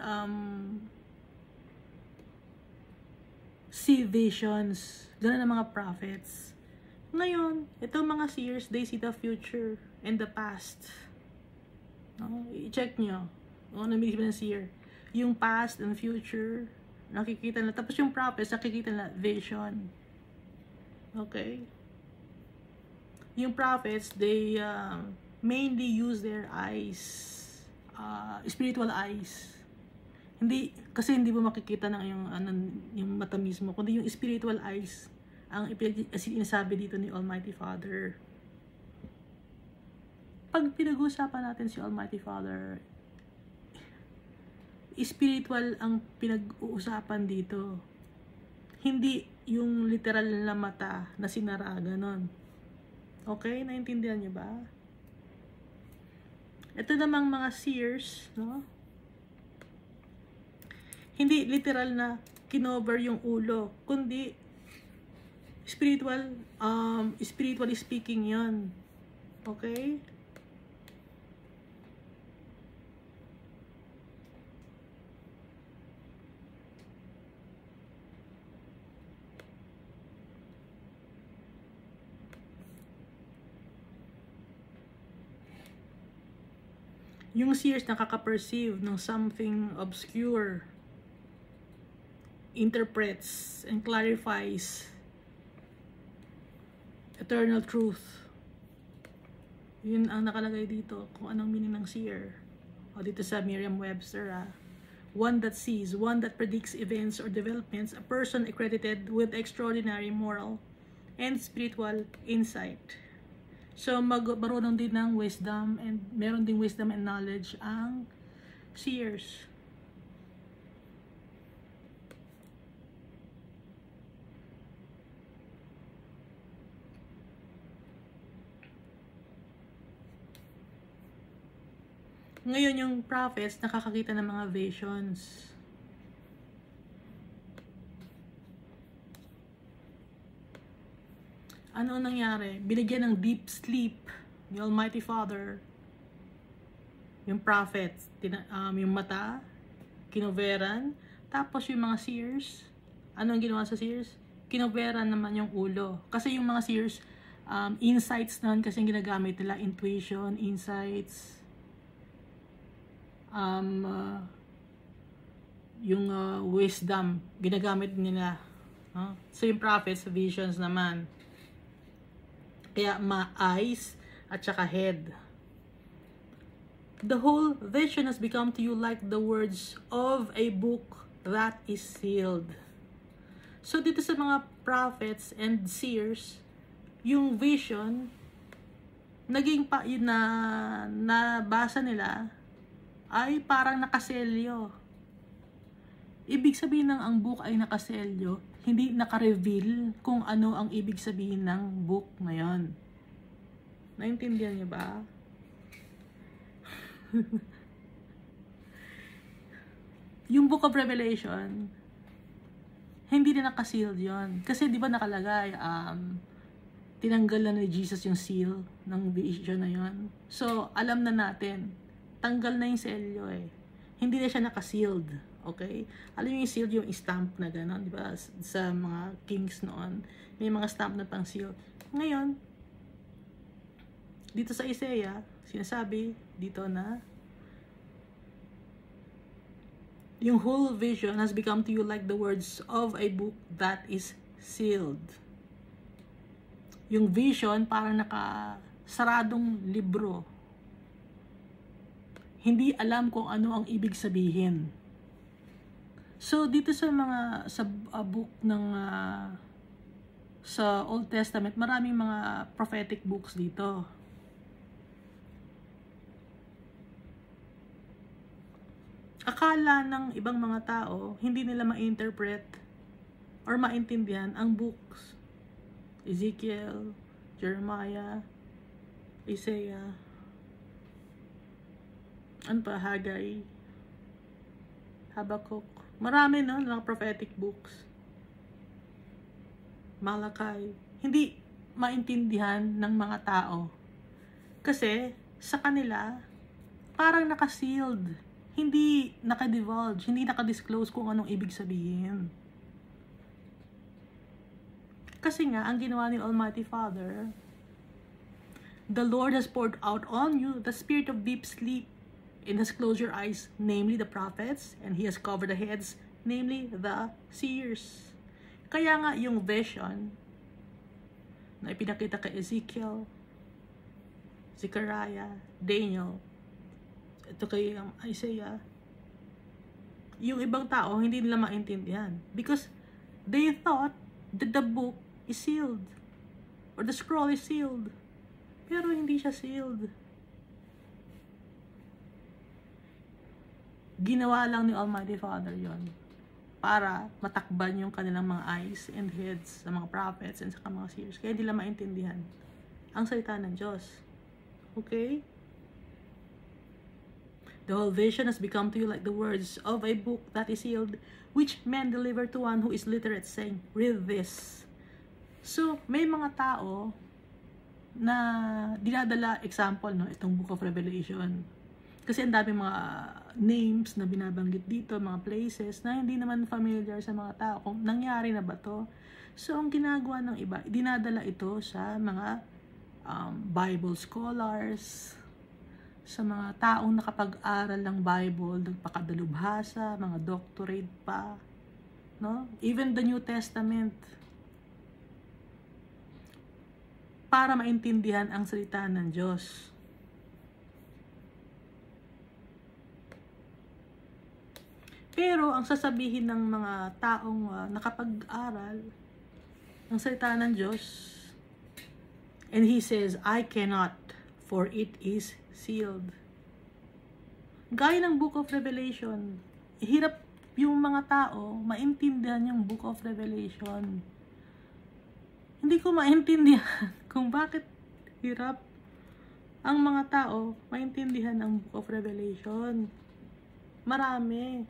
see visions. Ganun ang mga prophets. Ngayon, itong mga seers, they see the future and the past. No? I-check nyo. Ano namin ng seer? Yung past and future, nakikita na. Tapos yung prophets, nakikita na vision. Okay? Yung prophets, they mainly use their eyes. Spiritual eyes. Hindi, kasi hindi mo makikita ng yung mata mismo, kundi yung spiritual eyes ang sinasabi dito ni Almighty Father. Pag pinag-uusapan natin si Almighty Father, spiritual ang pinag-uusapan dito. Hindi yung literal na mata na sinara, ganon. Okay? Naintindihan niyo ba? Ito namang mga seers, no? Hindi literal na kinover yung ulo, kundi spiritually speaking yon. Okay? Yung seers nakaka-perceive ng something obscure, interprets and clarifies eternal truth. Yun ang nakalagay dito kung anong meaning ng seer. O dito sa Merriam-Webster, one that sees, one that predicts events or developments, a person accredited with extraordinary moral and spiritual insight. So marunong din ng wisdom, and meron din wisdom and knowledge ang seers. Ngayon yung prophets nakakakita ng mga visions. Ano nangyari? Binigyan ng deep sleep ni Almighty Father yung prophets, yung mata, kinoveran, tapos yung mga seers, ano ang ginawa sa seers? Kinoveran naman yung ulo. Kasi yung mga seers, insights naman kasi ginagamit nila, intuition, insights, yung wisdom, ginagamit nila. So yung prophets, visions naman. Kaya eyes at saka head. The whole vision has become to you like the words of a book that is sealed. So dito sa mga prophets and seers, yung vision naging yun na nabasa nila ay parang nakaselyo. Ibig sabihin ng ang book ay nakaselyo, hindi naka-reveal kung ano ang ibig sabihin ng book na yun. Naintindihan niyo ba? Yung Book of Revelation, hindi din naka-sealed yun. Kasi di ba nakalagay, tinanggal na ni Jesus yung seal ng vision na yun. So, alam na natin, tanggal na yung selyo eh. Hindi na siya naka-sealed. Okay? Alam yung sealed, yung stamp na gano'n, di ba? Sa mga kings noon, may mga stamp na pang seal. Ngayon, dito sa Isaiah, sinasabi dito na yung whole vision has become to you like the words of a book that is sealed. Yung vision parang nakasaradong libro. Hindi alam kung ano ang ibig sabihin. So dito sa book ng sa Old Testament, maraming mga prophetic books dito. Akala ng ibang mga tao, hindi nila ma-interpret or maintindihan ang books. Ezekiel, Jeremiah, Isaiah, ano pa, Haggai, Habakkuk. Marami no, mga prophetic books. Malachi. Hindi maintindihan ng mga tao. Kasi sa kanila, parang naka-sealed. Hindi naka-divulge, hindi naka-disclose kung anong ibig sabihin. Kasi nga, ang ginawa ni Almighty Father, the Lord has poured out on you the spirit of deep sleep, and has closed your eyes, namely the prophets, and He has covered the heads, namely the seers. Kaya nga yung vision na ipinakita kay Ezekiel, Zechariah, Daniel, ito kay Isaiah, yung ibang tao hindi nila maintindihan because they thought that the book is sealed or the scroll is sealed, pero hindi siya sealed. Ginawa lang ni Almighty Father yon para matakban yung kanilang mga eyes and heads sa mga prophets and sa mga seers. Kaya hindi nila maintindihan ang salita ng Diyos. Okay? The whole vision has become to you like the words of a book that is sealed, which men deliver to one who is literate, saying, read this. So, may mga tao na dinadala example, no, itong Book of Revelation. Kasi ang dami mga names na binabanggit dito, mga places na hindi naman familiar sa mga tao kung nangyari na ba to. So, ang ginagawa ng iba, dinadala ito sa mga Bible scholars, sa mga taong nakapag-aral ng Bible, nagpakadalubhasa, mga doctorate pa, no? Even the New Testament, para maintindihan ang salita ng Diyos. Pero ang sasabihin ng mga taong nakapag-aral ng salita ng Diyos, and he says, I cannot, for it is sealed. Gaya ng Book of Revelation, hirap yung mga tao maintindihan yung Book of Revelation. Hindi ko maintindihan kung bakit hirap ang mga tao maintindihan ang Book of Revelation. Marami.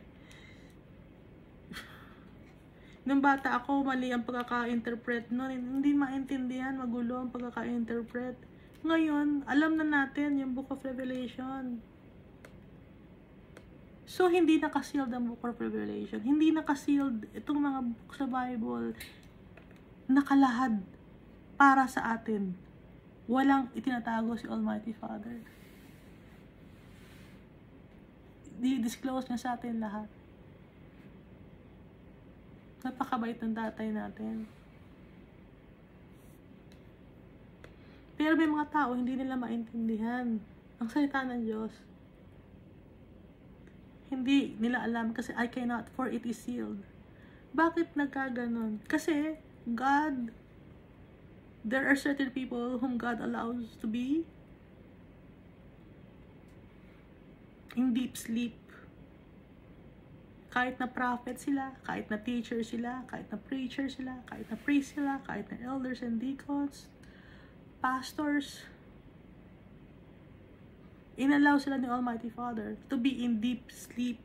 Nung bata ako, mali ang pagkaka-interpret nun. Hindi maintindihan, magulo ang pagkaka-interpret. Ngayon, alam na natin yung Book of Revelation. So, hindi nakasealed ang Book of Revelation. Hindi nakasealed itong mga book sa Bible. Nakalahad para sa atin. Walang itinatago si Almighty Father. Di-disclose niya sa atin lahat. Napakabait ng tatay natin. Pero may mga tao, hindi nila maintindihan ang salita ng Diyos. Hindi nila alam kasi I cannot, for it is sealed. Bakit nagkaganon? Kasi God, there are certain people whom God allows to be in deep sleep. Kahit na prophet sila, kahit na teacher sila, kahit na preacher sila, kahit na priest sila, kahit na elders and deacons, pastors, inallow sila ni Almighty Father to be in deep sleep.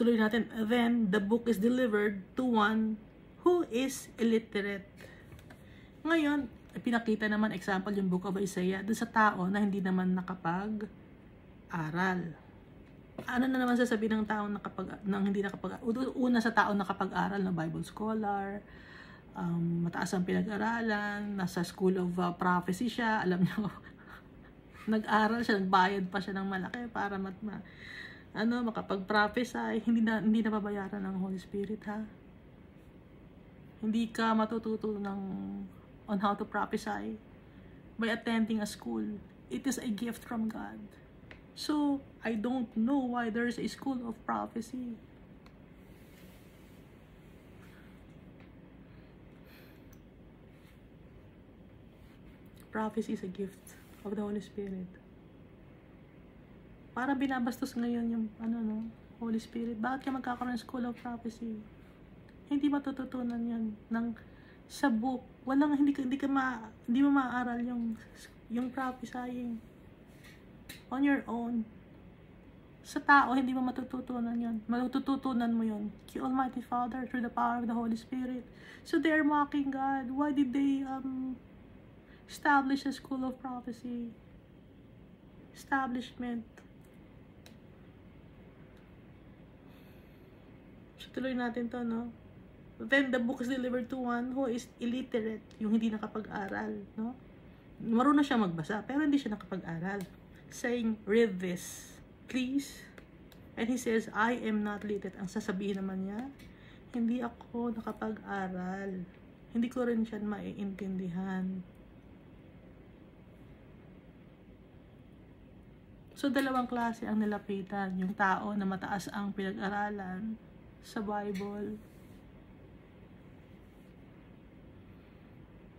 Tuloy natin. Then, the book is delivered to one who is illiterate. Ngayon, pinakita naman example yung Book of Isaiah doon sa tao na hindi naman nakapag-aral. Ano na naman sasabihin ng tao hindi nakapag-aral? Una sa tao nakapag-aral na Bible scholar, mataas ang pinag-aralan, nasa school of prophecy siya, alam niyo, nag-aral siya, nagbayad pa siya ng malaki para makapag-prophesy, hindi na babayaran ng Holy Spirit, ha? Hindi ka matututo on how to prophesy by attending a school. It is a gift from God. So, I don't know why there's a school of prophecy. Prophecy is a gift of the Holy Spirit. Para binabastos ngayon yung Holy Spirit. Bakit ka magkakaroon ng school of prophecy? Hindi matututunan yan sa book. Hindi mo maaaral yung prophesying on your own. Sa tao, hindi mo matututunan yun. Matututunan mo yun kay Almighty Father through the power of the Holy Spirit. So they are mocking God. Why did they establish a school of prophecy? Establishment. So tuloy natin to, no? Then the book is delivered to one who is illiterate, yung hindi nakapag-aral, no? Marunong siya magbasa, pero hindi siya nakapag-aral. Saying, read this, please. And he says, I am not literate. Ang sasabihin naman niya, hindi ako nakapag-aral. Hindi ko rin siya maiintindihan. So, dalawang klase ang nilapitan. Yung tao na mataas ang pinag-aralan sa Bible,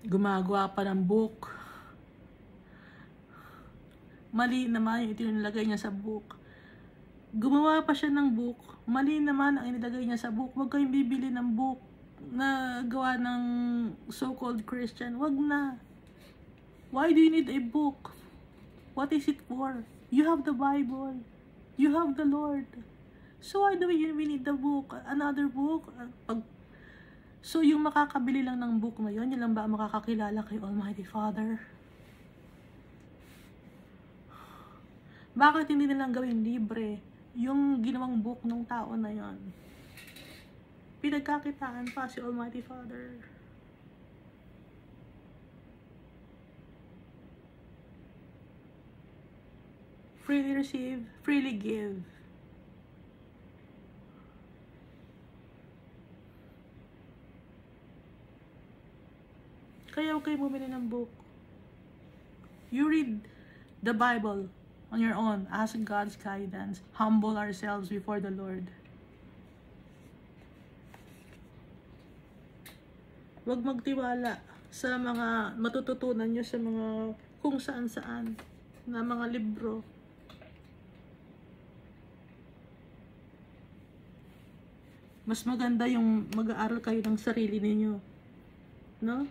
gumagawa pa ng book. Mali naman yung itinilagay niya sa book. Gumawa pa siya ng book. Mali naman ang inilagay niya sa book. Huwag kayong bibili ng book na gawa ng so-called Christian. Huwag na. Why do you need a book? What is it for? You have the Bible. You have the Lord. So why do we need the book? Another book? So, yung makakabili lang ng book na yun lang ba makakakilala kay Almighty Father? Bakit hindi nilang gawin libre yung ginawang book ng tao na yun? pinagkakitaan pa si Almighty Father. Freely receive, freely give. Kaya huwag kayo bumili ng book. You read the Bible on your own. Ask God's guidance. Humble ourselves before the Lord. Huwag magtiwala sa mga matututunan nyo sa mga kung saan-saan na mga libro. Mas maganda yung mag-aaral kayo ng sarili ninyo. No?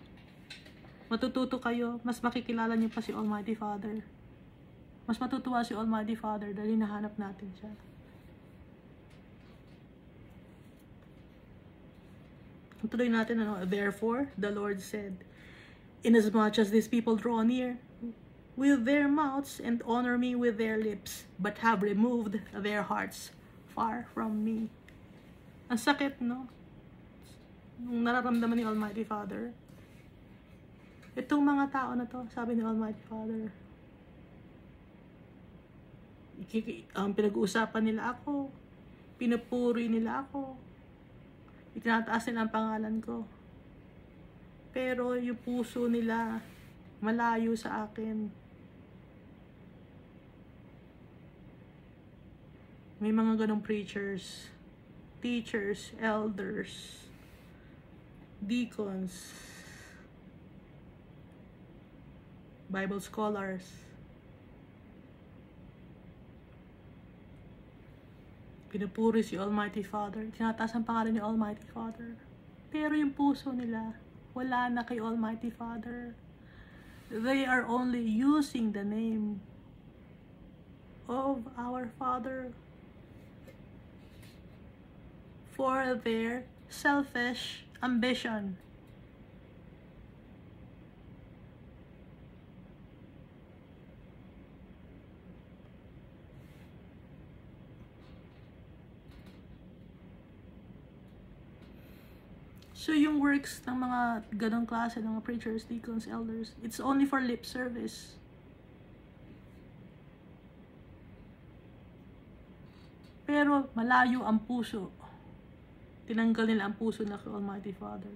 Matututo kayo, mas makikilala niyo pa si Almighty Father. Mas matutuwa si Almighty Father dahil hinahanap natin siya. Tuloy natin, therefore, the Lord said, inasmuch as these people draw near with their mouths and honor me with their lips, but have removed their hearts far from me. Ang sakit, no? Nung nararamdaman ni Almighty Father. Itong mga tao na to, sabi ni Almighty Father, pinag-uusapan nila ako, pinupuri nila ako, itinataas nila ang pangalan ko. Pero yung puso nila, malayo sa akin. May mga ganong preachers, teachers, elders, deacons, Bible scholars. Pinupuri si Almighty Father. Tinataas ang pangalan ni Almighty Father. Pero yung puso nila, wala na kay Almighty Father. They are only using the name of our Father for their selfish ambition. So yung works ng mga ganong klase, ng mga preachers, deacons, elders, it's only for lip service. Pero malayo ang puso. Tinanggal nila ang puso na kay Almighty Father.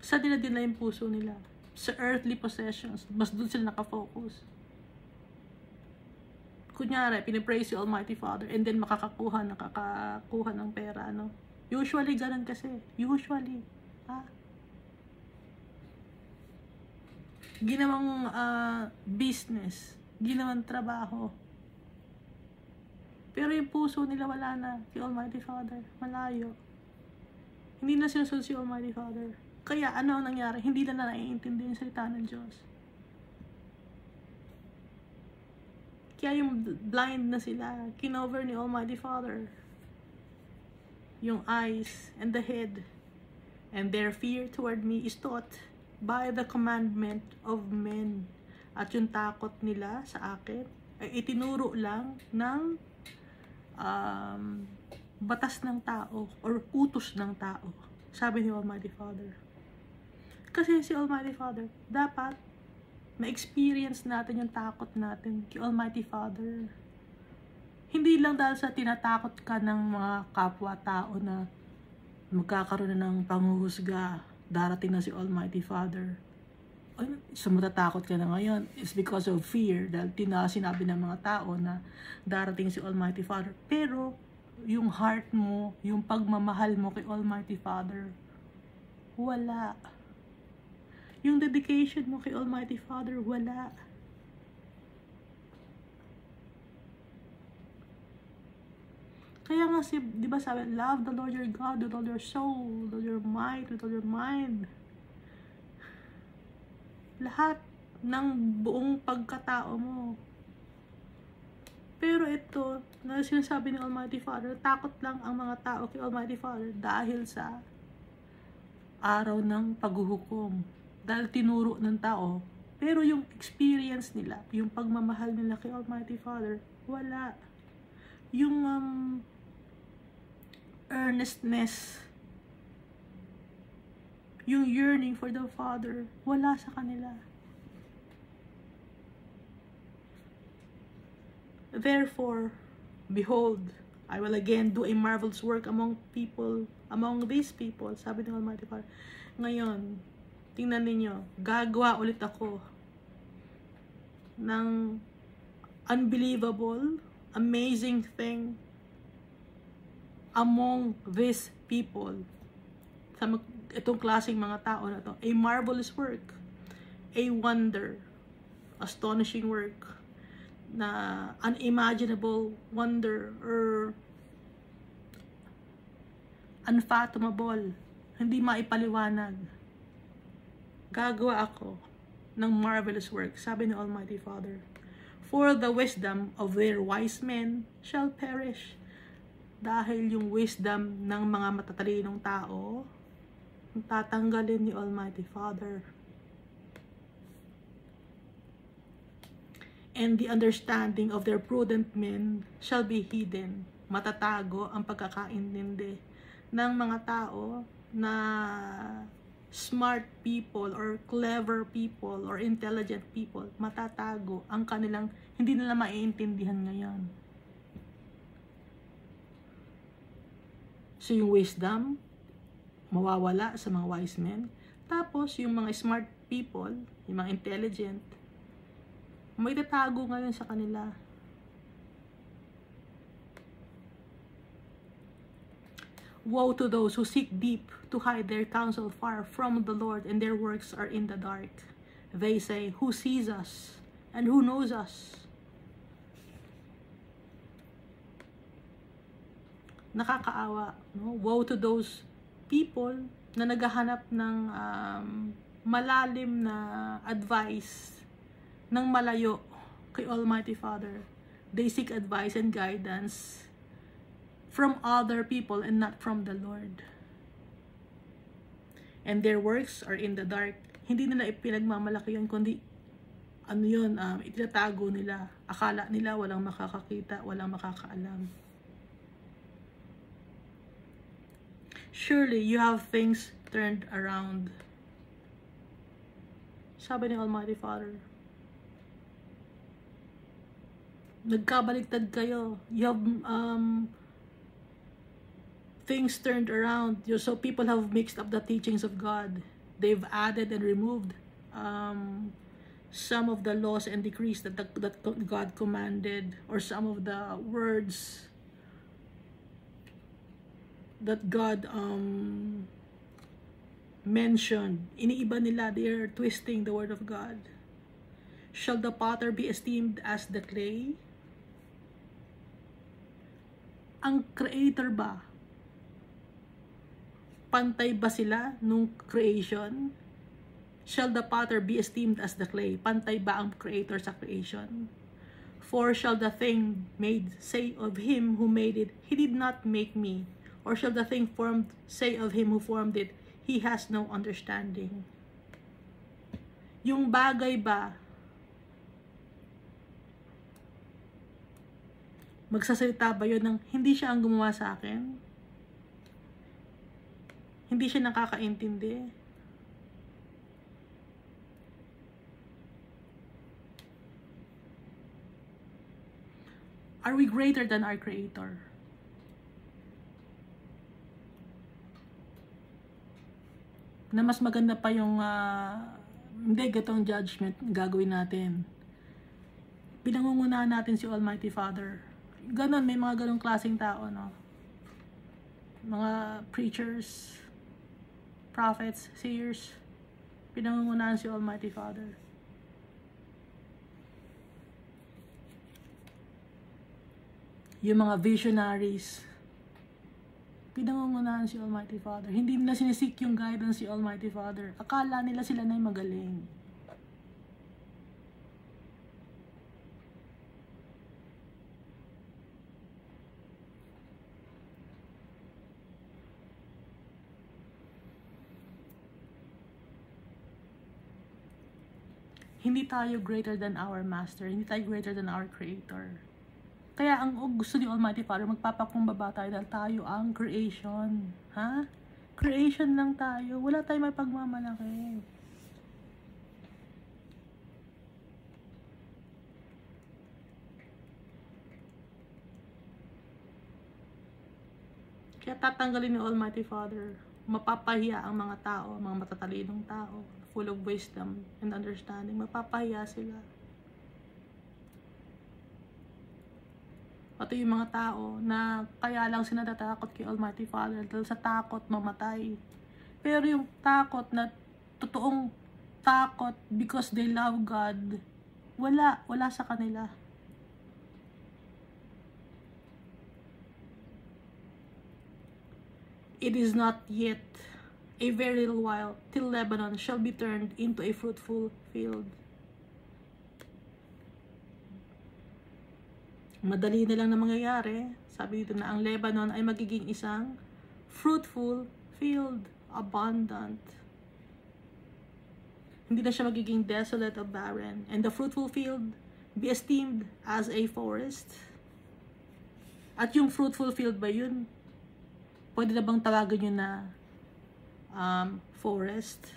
Sa nila yung puso nila. Sa earthly possessions. Mas doon sila nakafocus. Kunyari, pinipraise si Almighty Father and then nakakakuha ng pera, no? Usually, ganun kasi. Usually. Ginawang business. Ginawang trabaho. Pero yung puso nila wala na. Si Almighty Father. Malayo. Hindi na sinusunod si Almighty Father. Kaya ano ang nangyari? Hindi na naiintindihan yung salita ng Diyos. Kaya yung blind na sila. Kinover ni Almighty Father. Yung eyes and the head. And their fear toward me is taught by the commandment of men. At yung takot nila sa akin ay itinuro lang ng batas ng tao or utos ng tao. Sabi ni Almighty Father. Kasi si Almighty Father, dapat ma-experience natin yung takot natin kay Almighty Father. Hindi lang dahil sa tinatakot ka ng mga kapwa-tao na magkakaroon na ng panghuhusga, darating na si Almighty Father. Ay, so matatakot ka na ngayon. It's because of fear, dahil sinabi ng mga tao na darating si Almighty Father. Pero, yung heart mo, yung pagmamahal mo kay Almighty Father, wala. Yung dedication mo kay Almighty Father, wala. Kaya nga di ba sabi, love the Lord your God with all your soul, with all your might, with all your mind. Lahat ng buong pagkatao mo. Pero ito, na sinasabi ni Almighty Father, takot lang ang mga tao kay Almighty Father dahil sa araw ng paghuhukom. Dahil tinuro ng tao. Pero yung experience nila, yung pagmamahal nila kay Almighty Father, wala. Yung earnestness Yung yearning for the Father, wala sa kanila. Therefore, behold, I will again do a marvelous work among these people, sabi ng Almighty Father. Ngayon, tingnan ninyo, gagawa ulit ako ng unbelievable, amazing thing among these people. Sa itong klaseng mga tao na to, a marvelous work, a wonder, astonishing work, na unimaginable wonder or unfathomable, hindi maipaliwanag. Gagawa ako ng marvelous work, sabi ng Almighty Father. For the wisdom of their wise men shall perish. Dahil yung wisdom ng mga matatalinong tao, tatanggalin ni Almighty Father. And the understanding of their prudent men shall be hidden. Matatago ang pagkakaintindi ng mga tao na smart people or clever people or intelligent people. Matatago ang kanilang hindi nila maiintindihan ngayon. So yung wisdom, mawawala sa mga wise men. Tapos yung mga smart people, yung mga intelligent, may tatago ngayon sa kanila. Woe to those who seek deep to hide their counsel far from the Lord, and their works are in the dark. They say, who sees us and who knows us? Nakakaawa, no? Woe to those people na naghahanap ng malalim na advice ng malayo kay Almighty Father. They seek advice and guidance from other people and not from the Lord. And their works are in the dark. Hindi nila ipinagmamalaki yun, kundi ano yun, itinatago nila. Akala nila walang makakakita, walang makakaalam. Surely you have things turned around. Sabi ni Almighty Father, nagkabaliktad kayo. You have things turned around. So people have mixed up the teachings of God. They've added and removed some of the laws and decrees that God commanded, or some of the words that God mentioned. Iniiba nila. They are twisting the word of God. Shall the potter be esteemed as the clay? Ang creator ba? Pantay ba sila nung creation? Shall the potter be esteemed as the clay? Pantay ba ang creator sa creation? For shall the thing made say of him who made it, he did not make me? Or shall the thing formed say of him who formed it, he has no understanding? Yung bagay ba, magsasalita ba yun ng hindi siya ang gumawa sa akin? Hindi siya nakakaintindi? Are we greater than our Creator? Na mas maganda pa yung hindi, gatong judgment gagawin natin. Pinangungunahan natin si Almighty Father. Ganon, may mga ganong klaseng tao, no? Mga preachers, prophets, seers, pinangungunahan si Almighty Father. Yung mga visionaries, pinangungunahan si Almighty Father. Hindi nila sinisik yung guidance si Almighty Father. Akala nila sila na yung magaling. Hindi tayo greater than our Master. Hindi tayo greater than our Creator. Kaya ang gusto ni Almighty Father, magpapakumbaba tayo dahil tayo ang creation. Ha? Creation lang tayo. Wala tayong may pagmamalaki. Kaya tatanggalin ni Almighty Father. Mapapahiya ang mga tao, mga matatalinong tao, full of wisdom and understanding. Mapapahiya sila. Pati yung mga tao na kaya lang sila natatakot kay Almighty Father dahil sa takot mamatay. Pero yung takot na totoong takot because they love God, wala sa kanila. It is not yet a very little while till Lebanon shall be turned into a fruitful field. Madali na lang na mangyayari. Sabi dito na ang Lebanon ay magiging isang fruitful field, abundant. Hindi na siya magiging desolate or barren. And the fruitful field be esteemed as a forest. At yung fruitful field ba yun? Pwede na bang tawagan yun na forest?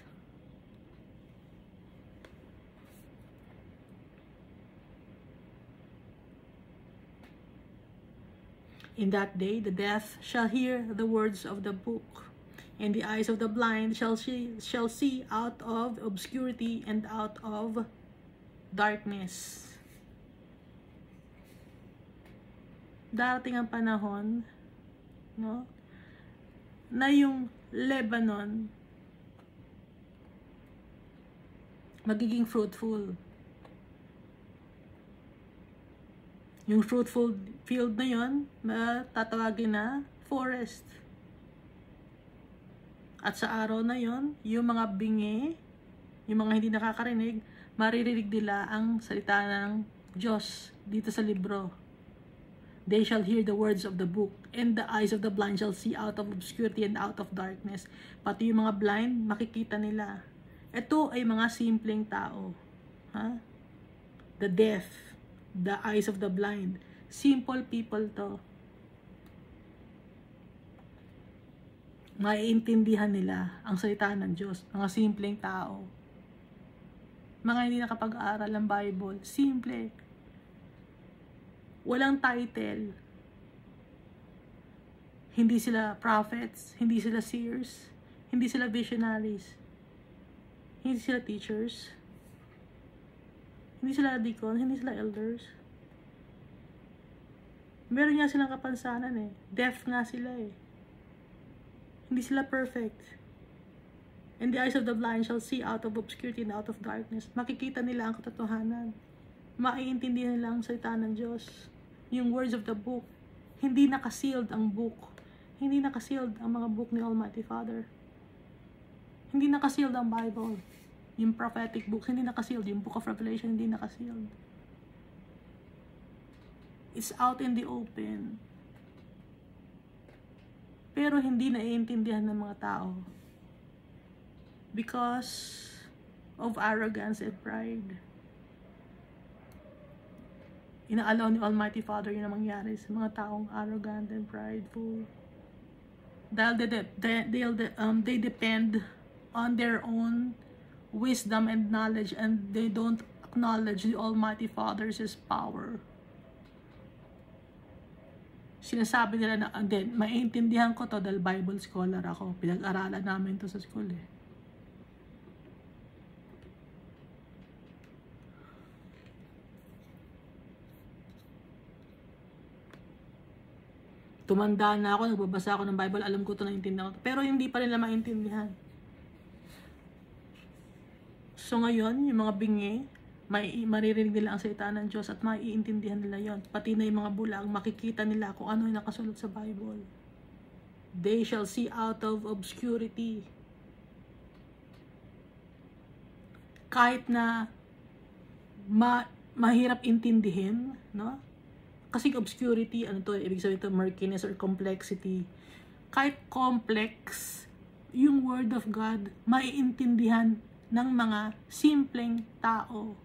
In that day, the deaf shall hear the words of the book, and the eyes of the blind shall see out of obscurity and out of darkness. Darating ang panahon, no, na yung Lebanon magiging fruitful. Yung fruitful field na yun, matatawagin na forest. At sa araw na yun, yung mga bingi, yung mga hindi nakakarinig, maririnig nila ang salita ng Diyos dito sa libro. They shall hear the words of the book, and the eyes of the blind shall see out of obscurity and out of darkness. Pati yung mga blind, makikita nila. Ito ay mga simpleng tao. Ha? The deaf, the eyes of the blind. Simple people to. Maiintindihan nila ang salita ng Diyos. Mga simpleng tao. Mga hindi nakapag-aaral ng Bible. Simple. Walang title. Hindi sila prophets. Hindi sila seers. Hindi sila visionaries. Hindi sila teachers. Hindi sila deacon, hindi sila elders. Meron nga silang kapansanan eh. Deaf nga sila eh. Hindi sila perfect. And the eyes of the blind shall see out of obscurity and out of darkness. Makikita nila ang katotohanan. Maiintindihan nila ang salita ng Diyos. Yung words of the book. Hindi nakasealed ang book. Hindi nakasealed ang mga book ni Almighty Father. Hindi nakasealed ang Bible. Yung prophetic books, hindi nakasealed. Yung Book of Revelation, hindi nakasealed. It's out in the open. Pero hindi naiintindihan ng mga tao. Because of arrogance and pride. Inaalaw ni Almighty Father yun ang mangyari sa mga taong arrogant and prideful. Dahil they depend on their own wisdom and knowledge, and they don't acknowledge the Almighty Father's power. Sinasabi nila na, and then, maiintindihan ko to dahil Bible scholar ako. Pinag-aralan namin to sa school eh. Tumanda na ako, nagbabasa ako ng Bible, alam ko to, naiintindihan ko to. Pero hindi pa nila maintindihan. So ngayon, yung mga bingi, maririnig nila ang salita ng Diyos at maiintindihan nila yon. Pati na yung mga bulag, makikita nila kung ano yung nakasulat sa Bible. They shall see out of obscurity. Kahit na mahirap intindihin, no? Kasi obscurity, ano to, ibig sabihin ito, murkiness or complexity. Kahit complex, yung Word of God, maiintindihan ng mga simpleng tao.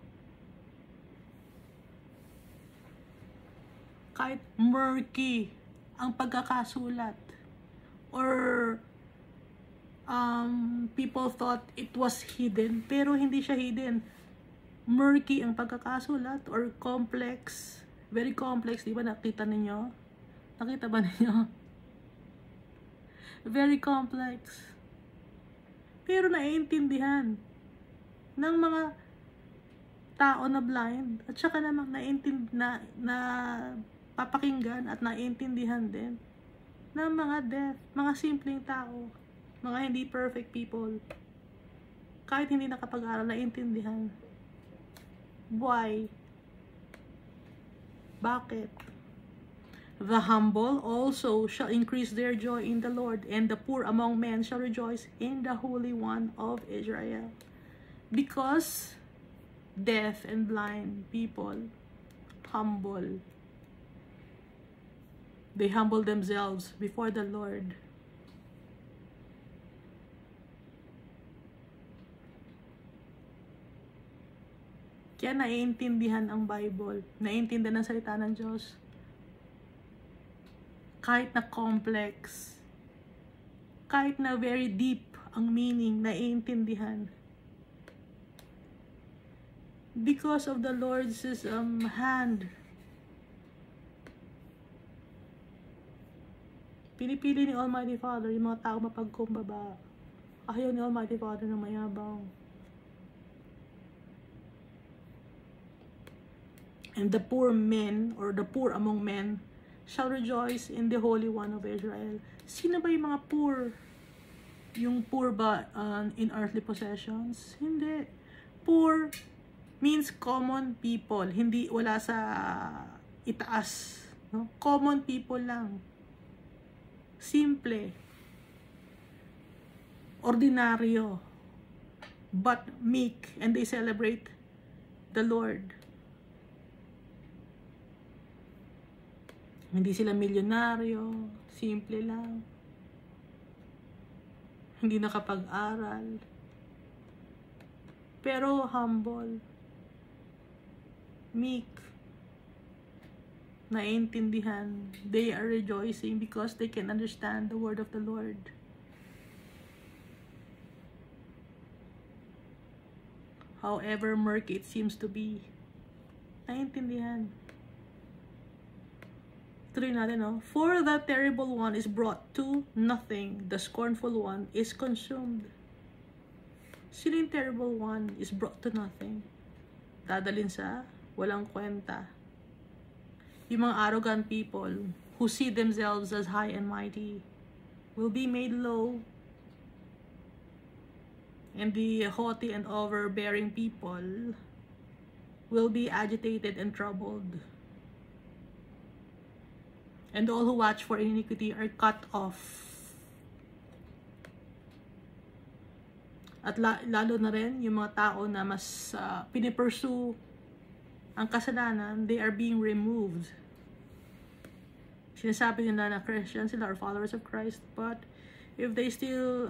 Kahit murky ang pagkakasulat or people thought it was hidden, pero hindi siya hidden. Murky ang pagkakasulat or complex. Very complex, di ba? Nakita ninyo? Nakita ba ninyo? Very complex. Pero naiintindihan ng mga tao na blind at saka namang na papakinggan at naiintindihan din ng mga deaf, mga simpleng tao, mga hindi perfect people. Kahit hindi nakapag-aral, naiintindihan. Why? Bakit? The humble also shall increase their joy in the Lord, and the poor among men shall rejoice in the Holy One of Israel. Because deaf and blind people humble. They humble themselves before the Lord. Kaya naiintindihan ang Bible. Naiintindihan ang salita ng Diyos. Kahit na complex. Kahit na very deep ang meaning, naiintindihan. Because of the Lord's hand. Pinipili ni Almighty Father yung mga tao mapagkumbaba. Ayaw ni Almighty Father na mayabang. And the poor men, or the poor among men, shall rejoice in the Holy One of Israel. Sino ba yung mga poor? Yung poor ba in earthly possessions? Hindi. Poor means common people. Hindi, wala sa itaas. No? Common people lang. Simple. Ordinaryo. But meek. And they celebrate the Lord. Hindi sila milyonaryo, simple lang. Hindi nakapag-aral. Pero humble. Meek. Naiintindihan. They are rejoicing because they can understand the word of the Lord. However murky it seems to be. Naiintindihan. Tuloy natin, no? For the terrible one is brought to nothing, the scornful one is consumed. Sino yung terrible one is brought to nothing? Dadalin sa walang kwenta. Yung mga arrogant people who see themselves as high and mighty will be made low. And the haughty and overbearing people will be agitated and troubled. And all who watch for iniquity are cut off. At lalo na rin, yung mga tao na mas pinipursue ang kasalanan, they are being removed. Sinasabi nila na Christians, sila are followers of Christ, but if they still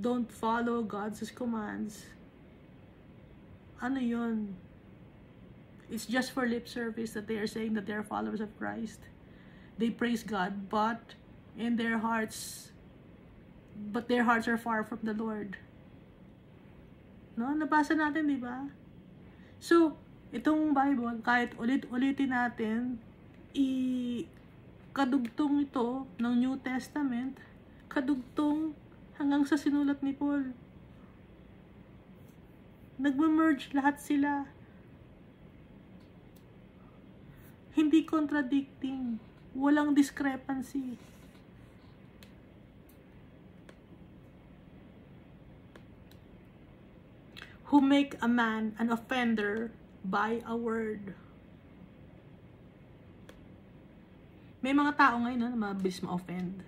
don't follow God's commands, ano yun? It's just for lip service that they are saying that they are followers of Christ. They praise God, but their hearts are far from the Lord. No, nabasa natin, di ba? So, itong Bible, kahit ulit-ulitin natin, kadugtong ito ng New Testament, kadugtong hanggang sa sinulat ni Paul. Nagme-merge lahat sila. Hindi contradicting. Walang discrepancy. Who make a man an offender by a word. May mga tao ngayon na mabilis ma-offend.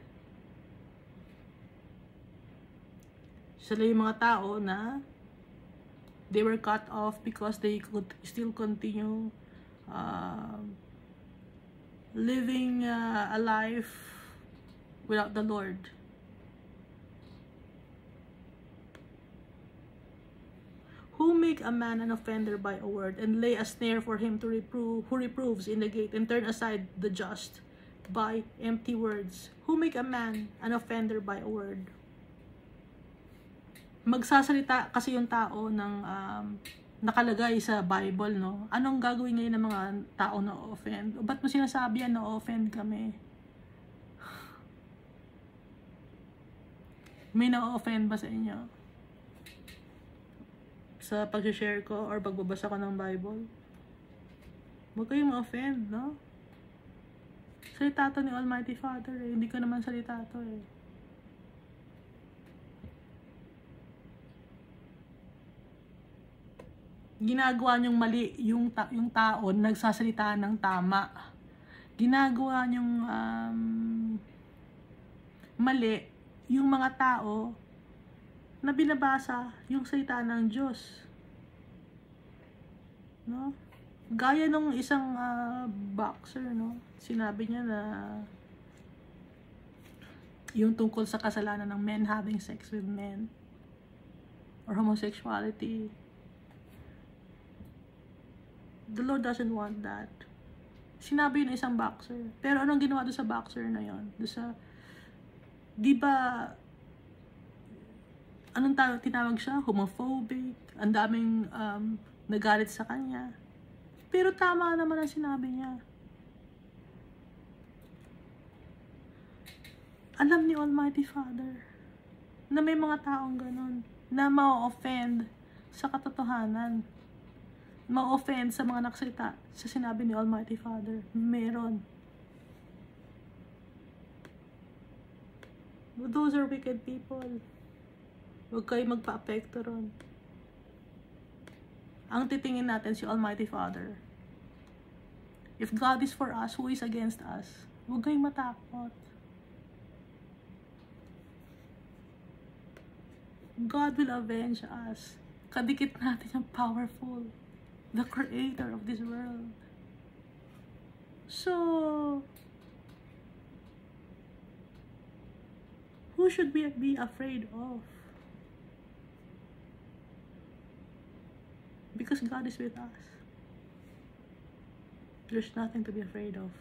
Sila yung mga tao na they were cut off because they could still continue living a life without the Lord. Who make a man an offender by a word, and lay a snare for him to reprove, who reproves in the gate, and turn aside the just by empty words? Who make a man an offender by a word? Magsasalita kasi yung tao ng nakalagay sa Bible, no? Anong gagawin ngayon ng mga tao na offend? O ba't mo sinasabi yan na offend kami? May na-offend ba sa inyo? Sa pag-share ko or pagbabasa ko ng Bible? Huwag kayong ma-offend, no? Salita to ni Almighty Father, eh. Hindi ko naman salita to, eh. Ginagawa niyong mali yung tao nagsasalita ng tama. Ginagawa niyong mali yung mga tao na binabasa yung salita ng Diyos. No? Gaya nung isang boxer, no? Sinabi niya na yung tungkol sa kasalanan ng men having sex with men or homosexuality. The Lord doesn't want that. Sinabi yun ng isang boxer. Pero anong ginawa doon sa boxer na yun? Doon sa, di ba, anong tinawag siya? Homophobic. Ang daming nagalit sa kanya. Pero tama naman ang sinabi niya. Alam ni Almighty Father na may mga taong ganun na ma-offend sa katotohanan. Ma-offend sa mga naksalita sa sinabi ni Almighty Father. Meron. Those are wicked people. Huwag kayo magpa-apekto ron. Ang titingin natin si Almighty Father. If God is for us, who is against us? Huwag kayong matakot. God will avenge us. Kadikit natin ang powerful. The creator of this world. So, who should we be afraid of? Because God is with us. There's nothing to be afraid of.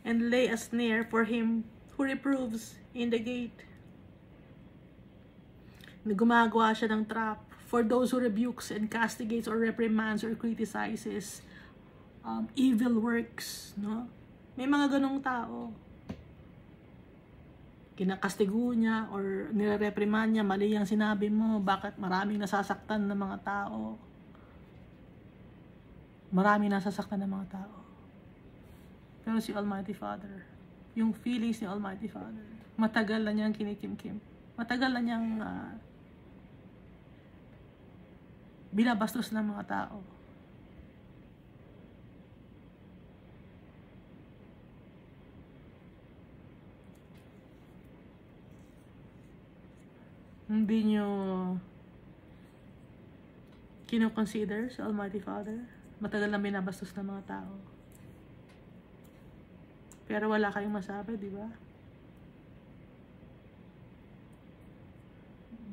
And lay a snare for him who reproves in the gate. Gumagawa siya ng trap for those who rebukes and castigates or reprimands or criticizes evil works, no? May mga ganong tao. Kinakastigo niya or nire-reprimand niya, mali yung sinabi mo, bakit maraming nasasaktan ng mga tao. Maraming nasasaktan ng mga tao. Pero si Almighty Father, yung feelings ni Almighty Father, matagal na niyang kinikimkim. Matagal na niyang binabastos ng mga tao. Hindi niyo kino-consider si Almighty Father. Matagal na binabastos ng mga tao. Pero wala kayong masabi, di ba?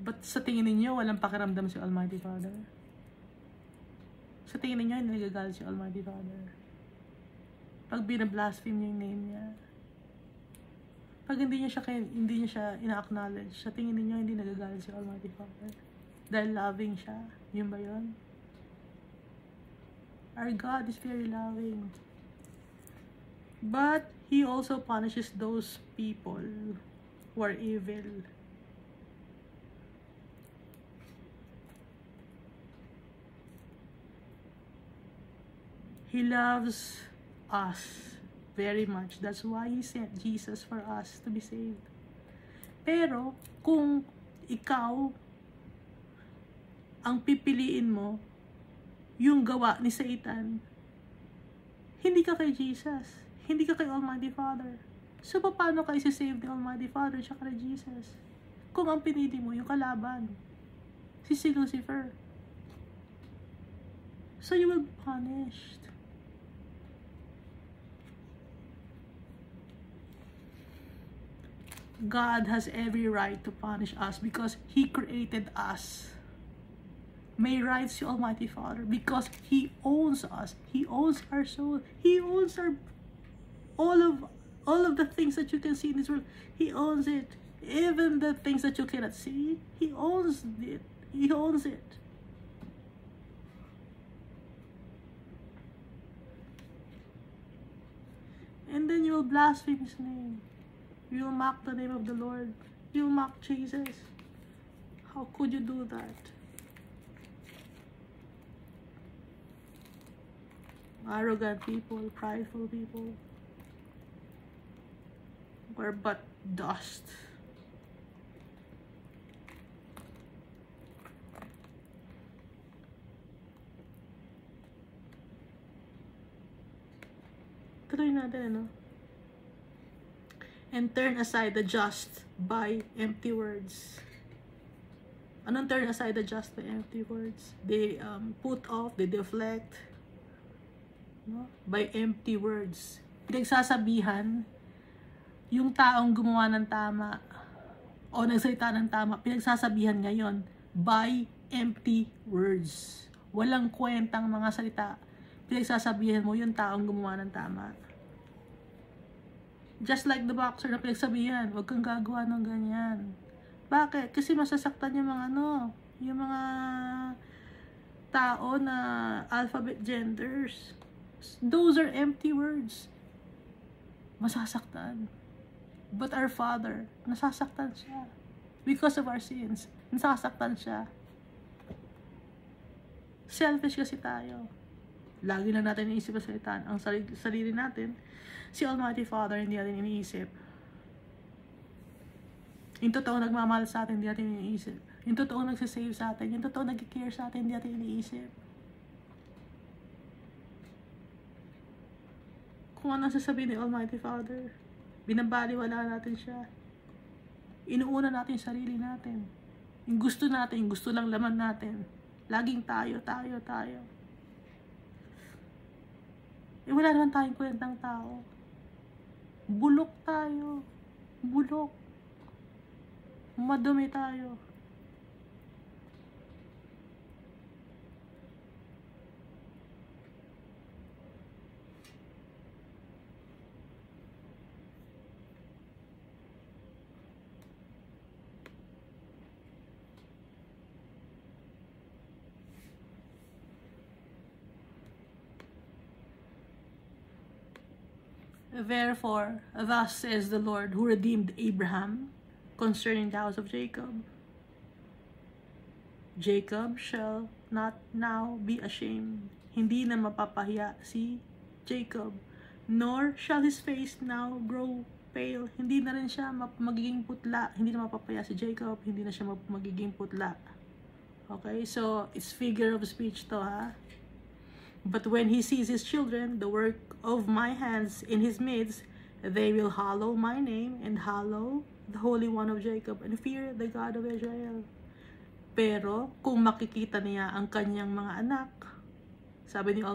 But sa tingin ninyo, walang pakiramdam si Almighty Father? Sa tingin ninyo, hindi nagagalit si Almighty Father? Pag binablaspheme niyo yung name niya, pag hindi niya siya ina-acknowledge, sa tingin ninyo, hindi nagagalit si Almighty Father? Dahil loving siya. Yun ba yun? Our God is very loving. But He also punishes those people who are evil. He loves us very much. That's why He sent Jesus for us to be saved. Pero, kung ikaw ang pipiliin mo yung gawa ni Satan, hindi ka kay Jesus. Hindi ka kay Almighty Father. So, paano ka isi-save ni Almighty Father tsaka kay Jesus? Kung ang pinili mo yung kalaban, si Lucifer. So, you will be punished. God has every right to punish us because He created us. may rights to Almighty Father because He owns us. He owns our soul. He owns our all of the things that you can see in this world. He owns it. Even the things that you cannot see, He owns it. He owns it. And then you will blaspheme His name. You will mock the name of the Lord. You will mock Jesus. How could you do that? Arrogant people, prideful people, we're but dust. Tuloy natin, ano? And turn aside the just by empty words. Anong turn aside the just by empty words? They put off, they deflect, no? By empty words. Pinagsasabihan yung taong gumawa ng tama o nagsalita ng tama, pinagsasabihan ngayon by empty words. Walang kwentang mga salita. Pinagsasabihan mo yung taong gumawa ng tama. Just like the boxer na pinagsabihan, huwag kang gagawa ng ganyan. Bakit? Kasi masasaktan yung mga yung mga tao na alphabet genders. Those are empty words. Masasaktan. But our Father, nasasaktan siya. Because of our sins, nasasaktan siya. Selfish kasi tayo. Lagi lang natin iniisip ang salitaan ang sarili natin. Si Almighty Father, hindi natin iniisip. Yung totoo nagmamahal sa atin, hindi natin iniisip. Yung totoo nagsisave sa atin, yung totoo nag-care sa atin, hindi natin iniisip. Kung ano sasabihin ni Almighty Father, binabaliwala natin siya. Inuuna natin yung sarili natin. Yung gusto natin, yung gusto lang laman natin. Laging tayo. Wala naman tayong kwentang tao. Bulok tayo. Bulok. Madumi tayo. Therefore, thus says the Lord who redeemed Abraham concerning the house of Jacob. Jacob shall not now be ashamed. Hindi na mapapahiya si Jacob, nor shall his face now grow pale. Hindi na rin siya magiging putla. Hindi na mapapahiya si Jacob, hindi na siya magiging putla. Okay, so it's figure of speech to, ha? But when he sees his children, the work of my hands in his midst, they will hallow my name and hallow the Holy One of Jacob and fear the God of Israel. Pero kung makikita niya ang kanyang mga anak, sabi ni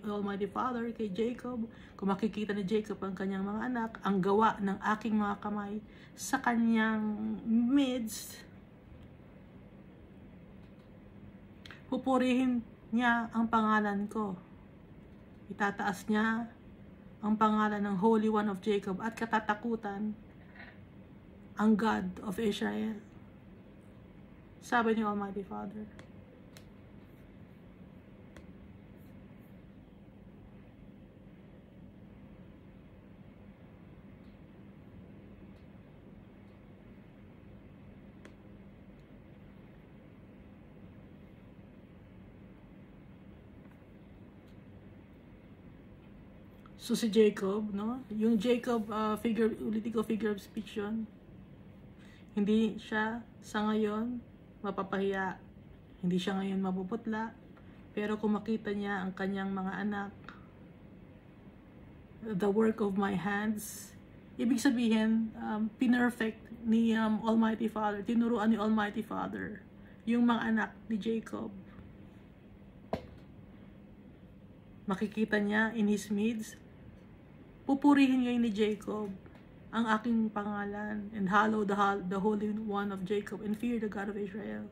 Almighty Father kay Jacob, kung makikita ni Jacob ang kanyang mga anak, ang gawa ng aking mga kamay sa kanyang midst, pupurihin niya ang pangalan ko. Itataas niya ang pangalan ng Holy One of Jacob at katatakutan ang God of Israel. Sabi ni Almighty Father. So si Jacob, no? Yung Jacob ulitin ko figure of speech yun. Hindi siya sa ngayon mapapahiya. Hindi siya ngayon mapuputla. Pero kung makita niya ang kanyang mga anak, the work of my hands, ibig sabihin, pinerfect ni Almighty Father, tinuruan ni Almighty Father yung mga anak ni Jacob. Makikita niya in his midst, pupurihin ngayon ni Jacob ang aking pangalan and hallow the Holy One of Jacob and fear the God of Israel.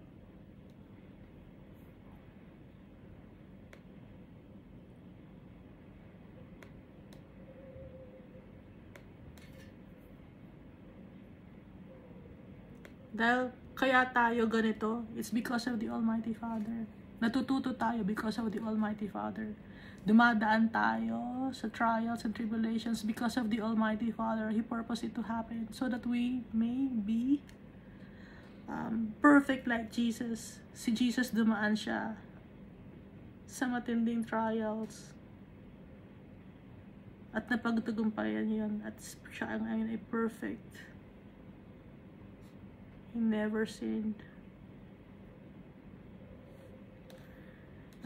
Dahil kaya tayo ganito, it's because of the Almighty Father. Natututo tayo because of the Almighty Father. Dumadaan tayo sa trials and tribulations because of the Almighty Father. He purposed it to happen so that we may be perfect like Jesus. Si Jesus dumaan siya sa matinding trials. At napagtagumpayan yun. At siya ngayon ay perfect. He never sinned.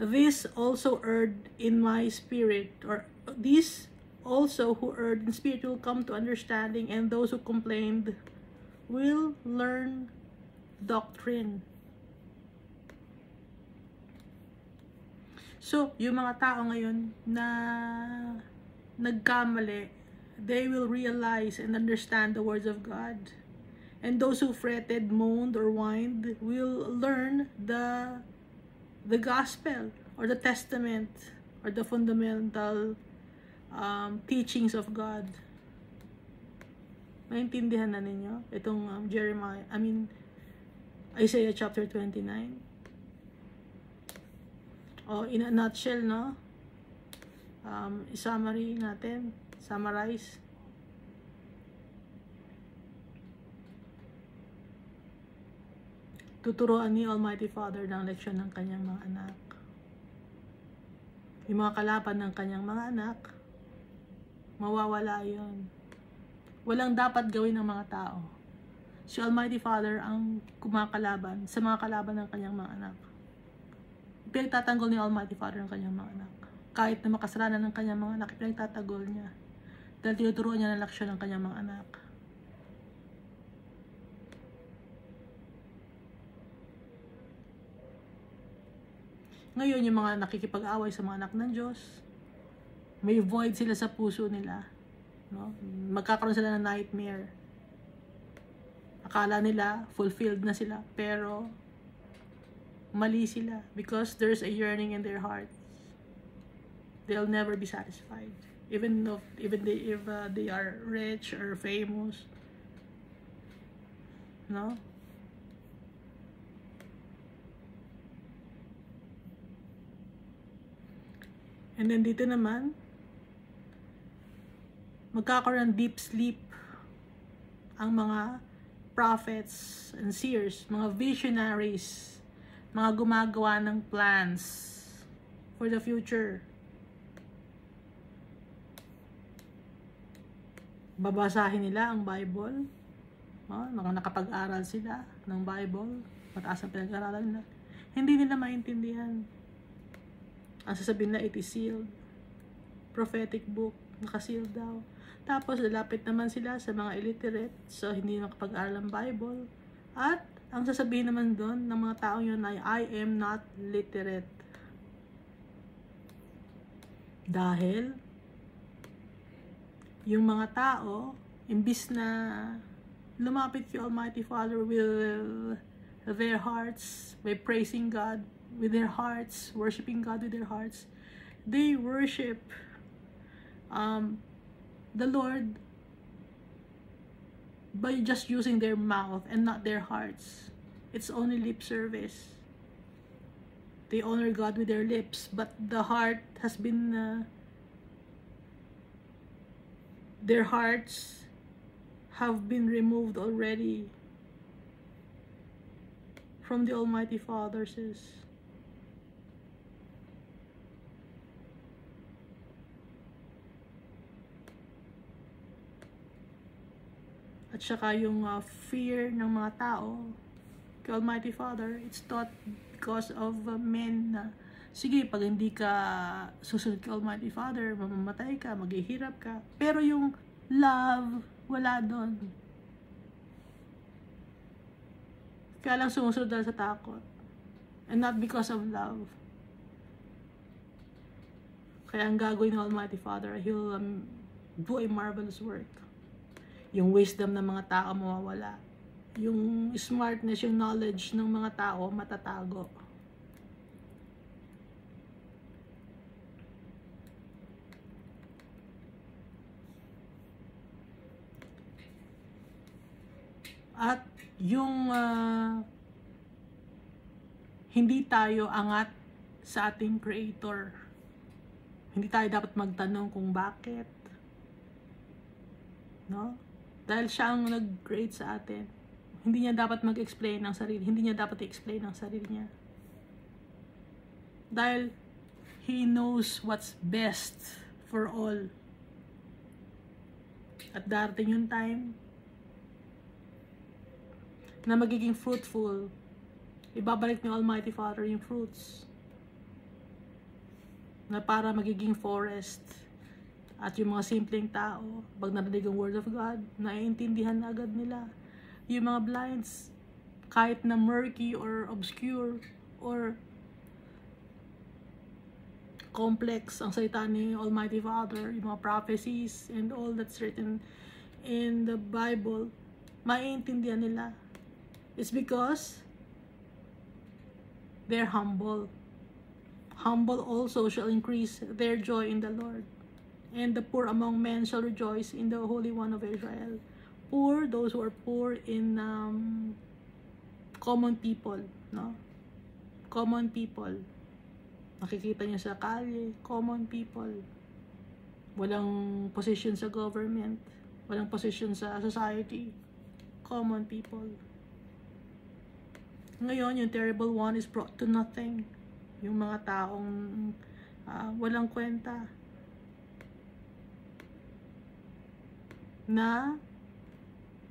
This also erred in my spirit, or these also who erred in spirit will come to understanding, and those who complained will learn doctrine. So, yung mga tao ngayon na nagkamali, they will realize and understand the words of God. And those who fretted, moaned, or whined will learn the gospel, or the testament, or the fundamental teachings of God. Maintindihan na ninyo itong Isaiah chapter 29. In a nutshell, no? Summarize. Tuturuan ni Almighty Father ng leksyon ng kanyang mga anak. Yung mga kalaban ng kanyang mga anak, mawawala yon. Walang dapat gawin ng mga tao. Si Almighty Father ang kumakalaban sa mga kalaban ng kanyang mga anak. Pinagtatanggol ni Almighty Father ang kanyang mga anak. Kahit na makasalanan ng kanyang mga anak, pinagtatanggol niya. Dahil tinuturuan niya ng leksyon ng kanyang mga anak. Ngayon, yung mga nakikipag-away sa mga anak ng Diyos, may void sila sa puso nila. No? Magkakaroon sila ng nightmare. Akala nila, fulfilled na sila. Pero, mali sila. Because there's a yearning in their heart. They'll never be satisfied. Even if they are rich or famous. No? And then dito naman, magkakaroon ng deep sleep ang mga prophets and seers, mga visionaries, mga gumagawa ng plans for the future. Babasahin nila ang Bible. Nakapag-aral sila ng Bible. Mataas ang pinag-aralan nila. Hindi nila maintindihan. Ang sasabihin na, it is sealed. Prophetic book, nakasealed daw. Tapos, lalapit naman sila sa mga illiterate, so hindi nakapag-aral ng Bible. At, ang sasabihin naman doon ng mga taong yun ay, I am not literate. Dahil, yung mga tao, imbis na lumapit kay Almighty Father with their hearts, by praising God, with their hearts, worshiping God with their hearts, they worship the Lord by just using their mouth and not their hearts. It's only lip service. They honor God with their lips, but the heart has been their hearts have been removed already from the Almighty Father's. At saka yung fear ng mga tao kay Almighty Father, it's taught because of men na, sige, pag hindi ka susunod kay Almighty Father, mamamatay ka, maghihirap ka. Pero yung love, wala doon. Kaya lang sumusunod dahil sa takot. And not because of love. Kaya ang gagawin ng Almighty Father, He'll do a marvelous work. Yung wisdom ng mga tao mawawala. Yung smartness, yung knowledge ng mga tao matatago. At yung hindi tayo angat sa ating Creator. Hindi tayo dapat magtanong kung bakit. No? Dahil siya ang nag-create sa atin. Hindi niya dapat mag-explain ng sarili. Hindi niya dapat i-explain ng sarili niya. Dahil He knows what's best for all. At darating yung time na magiging fruitful. Ibabalik ni Almighty Father yung fruits. Na para magiging forest. At yung mga simpleng tao, pag narinig ang Word of God, naiintindihan na agad nila. Yung mga blinds, kahit na murky or obscure or complex ang salita ni Almighty Father, yung mga prophecies and all that's written in the Bible, maiintindihan nila. It's because they're humble. Humble also shall increase their joy in the Lord. And the poor among men shall rejoice in the Holy One of Israel. Poor, those who are poor in common people, no? Common people. Nakikita niyo sa kalye, common people. Walang position sa government, walang position sa society. Common people. Ngayon, yung terrible one is brought to nothing. Yung mga taong walang kwenta. Na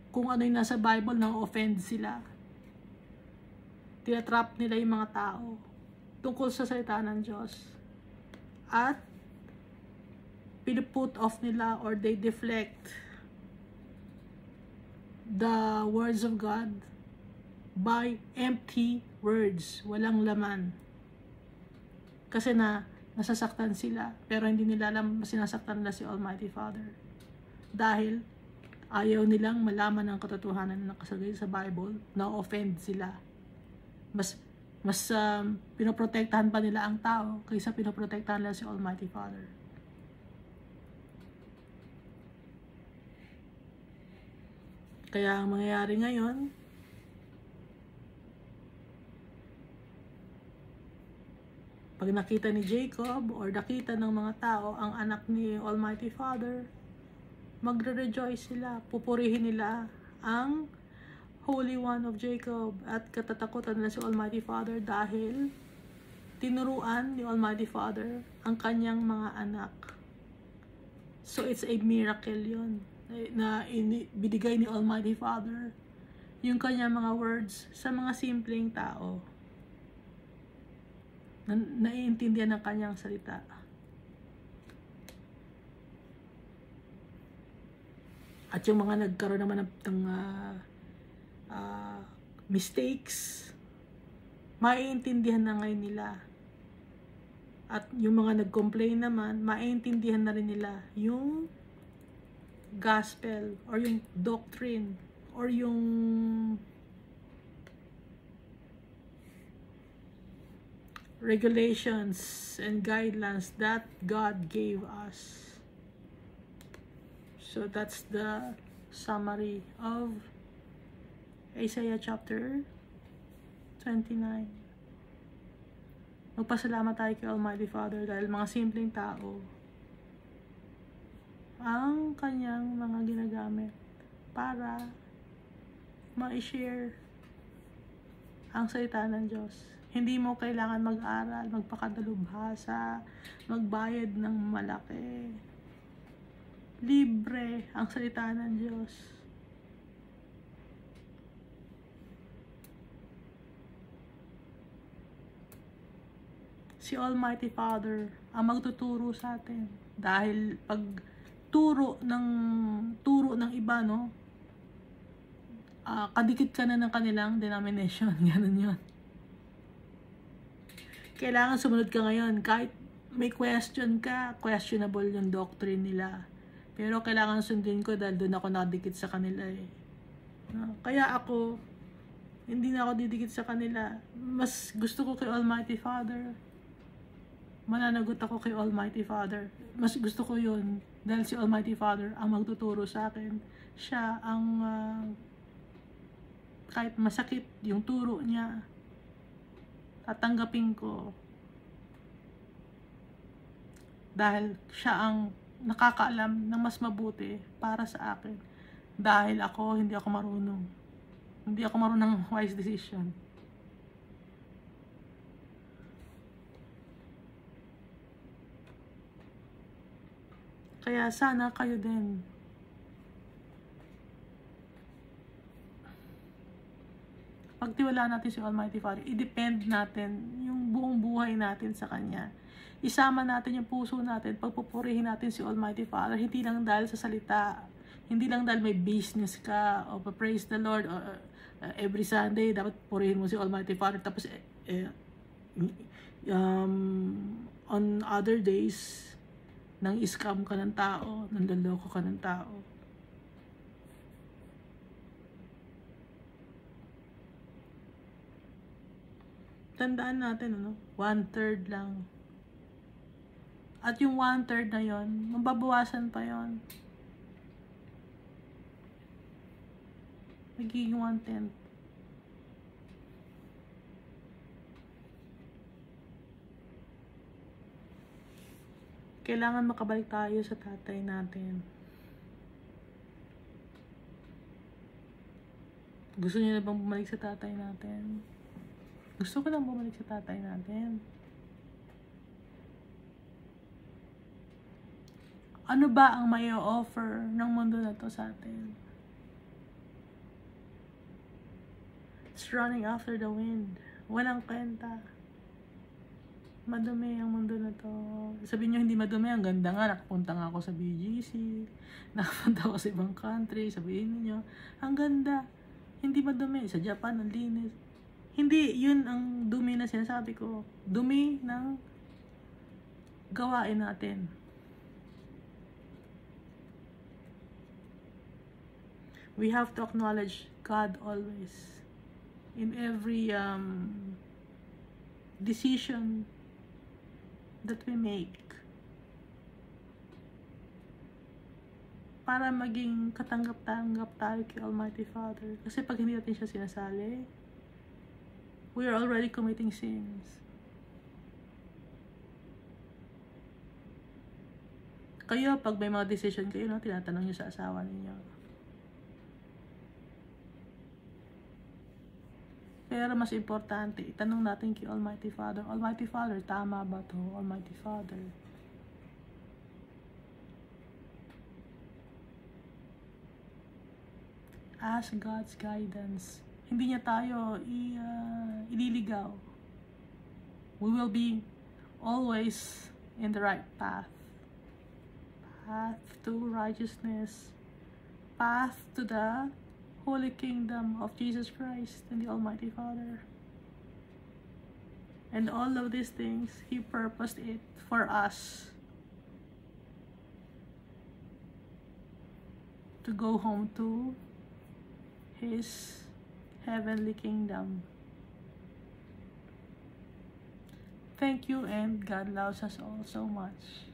kung ano yung nasa Bible, na-offend sila. Tinatrap nila yung mga tao tungkol sa salita ng Diyos. At pinuput off nila or they deflect the words of God by empty words. Walang laman. Kasi nasasaktan sila. Pero hindi nila alam sinasaktan nila si Almighty Father. Dahil ayaw nilang malaman ang katotohanan na nakasalalay sa Bible, na-offend sila. Mas pinoprotektahan pa nila ang tao kaysa pinoprotektahan nila si Almighty Father. Kaya ang mangyayari ngayon, pag nakita ni Jacob or nakita ng mga tao ang anak ni Almighty Father, magre-rejoice sila, pupurihin nila ang Holy One of Jacob at katatakutan nila si Almighty Father dahil tinuruan ni Almighty Father ang kanyang mga anak. So it's a miracle yun na binigay ni Almighty Father yung kanyang mga words sa mga simpleng tao na naiintindihan ng kanyang salita. At yung mga nagkaroon naman ng mistakes, maiintindihan na ngayon nila. At yung mga nag-complain naman, maiintindihan na rin nila yung gospel or yung doctrine or yung regulations and guidelines that God gave us. So that's the summary of Isaiah chapter 29. Magpasalamat tayo kay Almighty Father dahil mga simpleng tao ang kanyang mga ginagamit para ma-share ang salita ng Diyos. Hindi mo kailangan mag-aral, magpakadalubhasa, magbayad ng malaki. Libre ang salita ng Diyos. Si Almighty Father ang magtuturo sa atin. Dahil pag turo ng iba, no? Kadikit ka na ng kanilang denomination. Ganun yun. Kailangan sumunod ka ngayon. Kahit may question ka, questionable yung doctrine nila. Pero kailangan sundin ko dahil doon ako nakadikit sa kanila eh. No? Kaya ako, hindi na ako didikit sa kanila. Mas gusto ko kay Almighty Father. Mananagot ako kay Almighty Father. Mas gusto ko yun. Dahil si Almighty Father ang magtuturo sa akin. Siya ang Kahit masakit yung turo niya, tatanggapin ko. Dahil siya ang nakakaalam ng mas mabuti para sa akin. Dahil hindi ako marunong. Hindi ako marunong ng wise decision. Kaya sana kayo din pagtiwalaan natin si Almighty Father, i-depend natin yung buong buhay natin sa Kanya. Isama natin yung puso natin, pagpupurihin natin si Almighty Father, hindi lang dahil sa salita, hindi lang dahil may business ka, o praise the Lord, or every Sunday, dapat purihin mo si Almighty Father, tapos on other days, nang scam ka ng tao, nanloloko ka ng tao. Tandaan natin, 1/3 lang. At yung 1/3 na yon, mababawasan pa yon. Magiging 1/10. Kailangan makabalik tayo sa tatay natin. Gusto niyo na bang bumalik sa tatay natin? Gusto ko lang bumalik sa tatay natin. Ano ba ang may offer ng mundo na to sa atin? It's running after the wind. Walang kwenta. Madumi ang mundo na to. Sabihin nyo hindi madumi, ang ganda nga. Nakapunta nga ako sa BGC. Nakapunta ako sa ibang country. Sabihin niyo, ang ganda. Hindi madumi. Sa Japan, ang linis. Hindi, yun ang dumi na sinasabi ko. Dumi ng gawain natin. We have to acknowledge God always. In every decision that we make. Para maging katanggap-tanggap tayo kay Almighty Father. Kasi pag hindi natin siya sinasali, we are already committing sins. Kayo, pag may mga decision kayo, tinatanong nyo sa asawa ninyo. Pero mas importante, itanong natin kay Almighty Father, Almighty Father, tama ba to? Almighty Father. Ask God's guidance. Hindi niya tayo ililigaw. We will be always in the right path. Path to righteousness. Path to the Holy Kingdom of Jesus Christ and the Almighty Father. And all of these things, He purposed it for us to go home to His heavenly kingdom. Thank you, and God loves us all so much.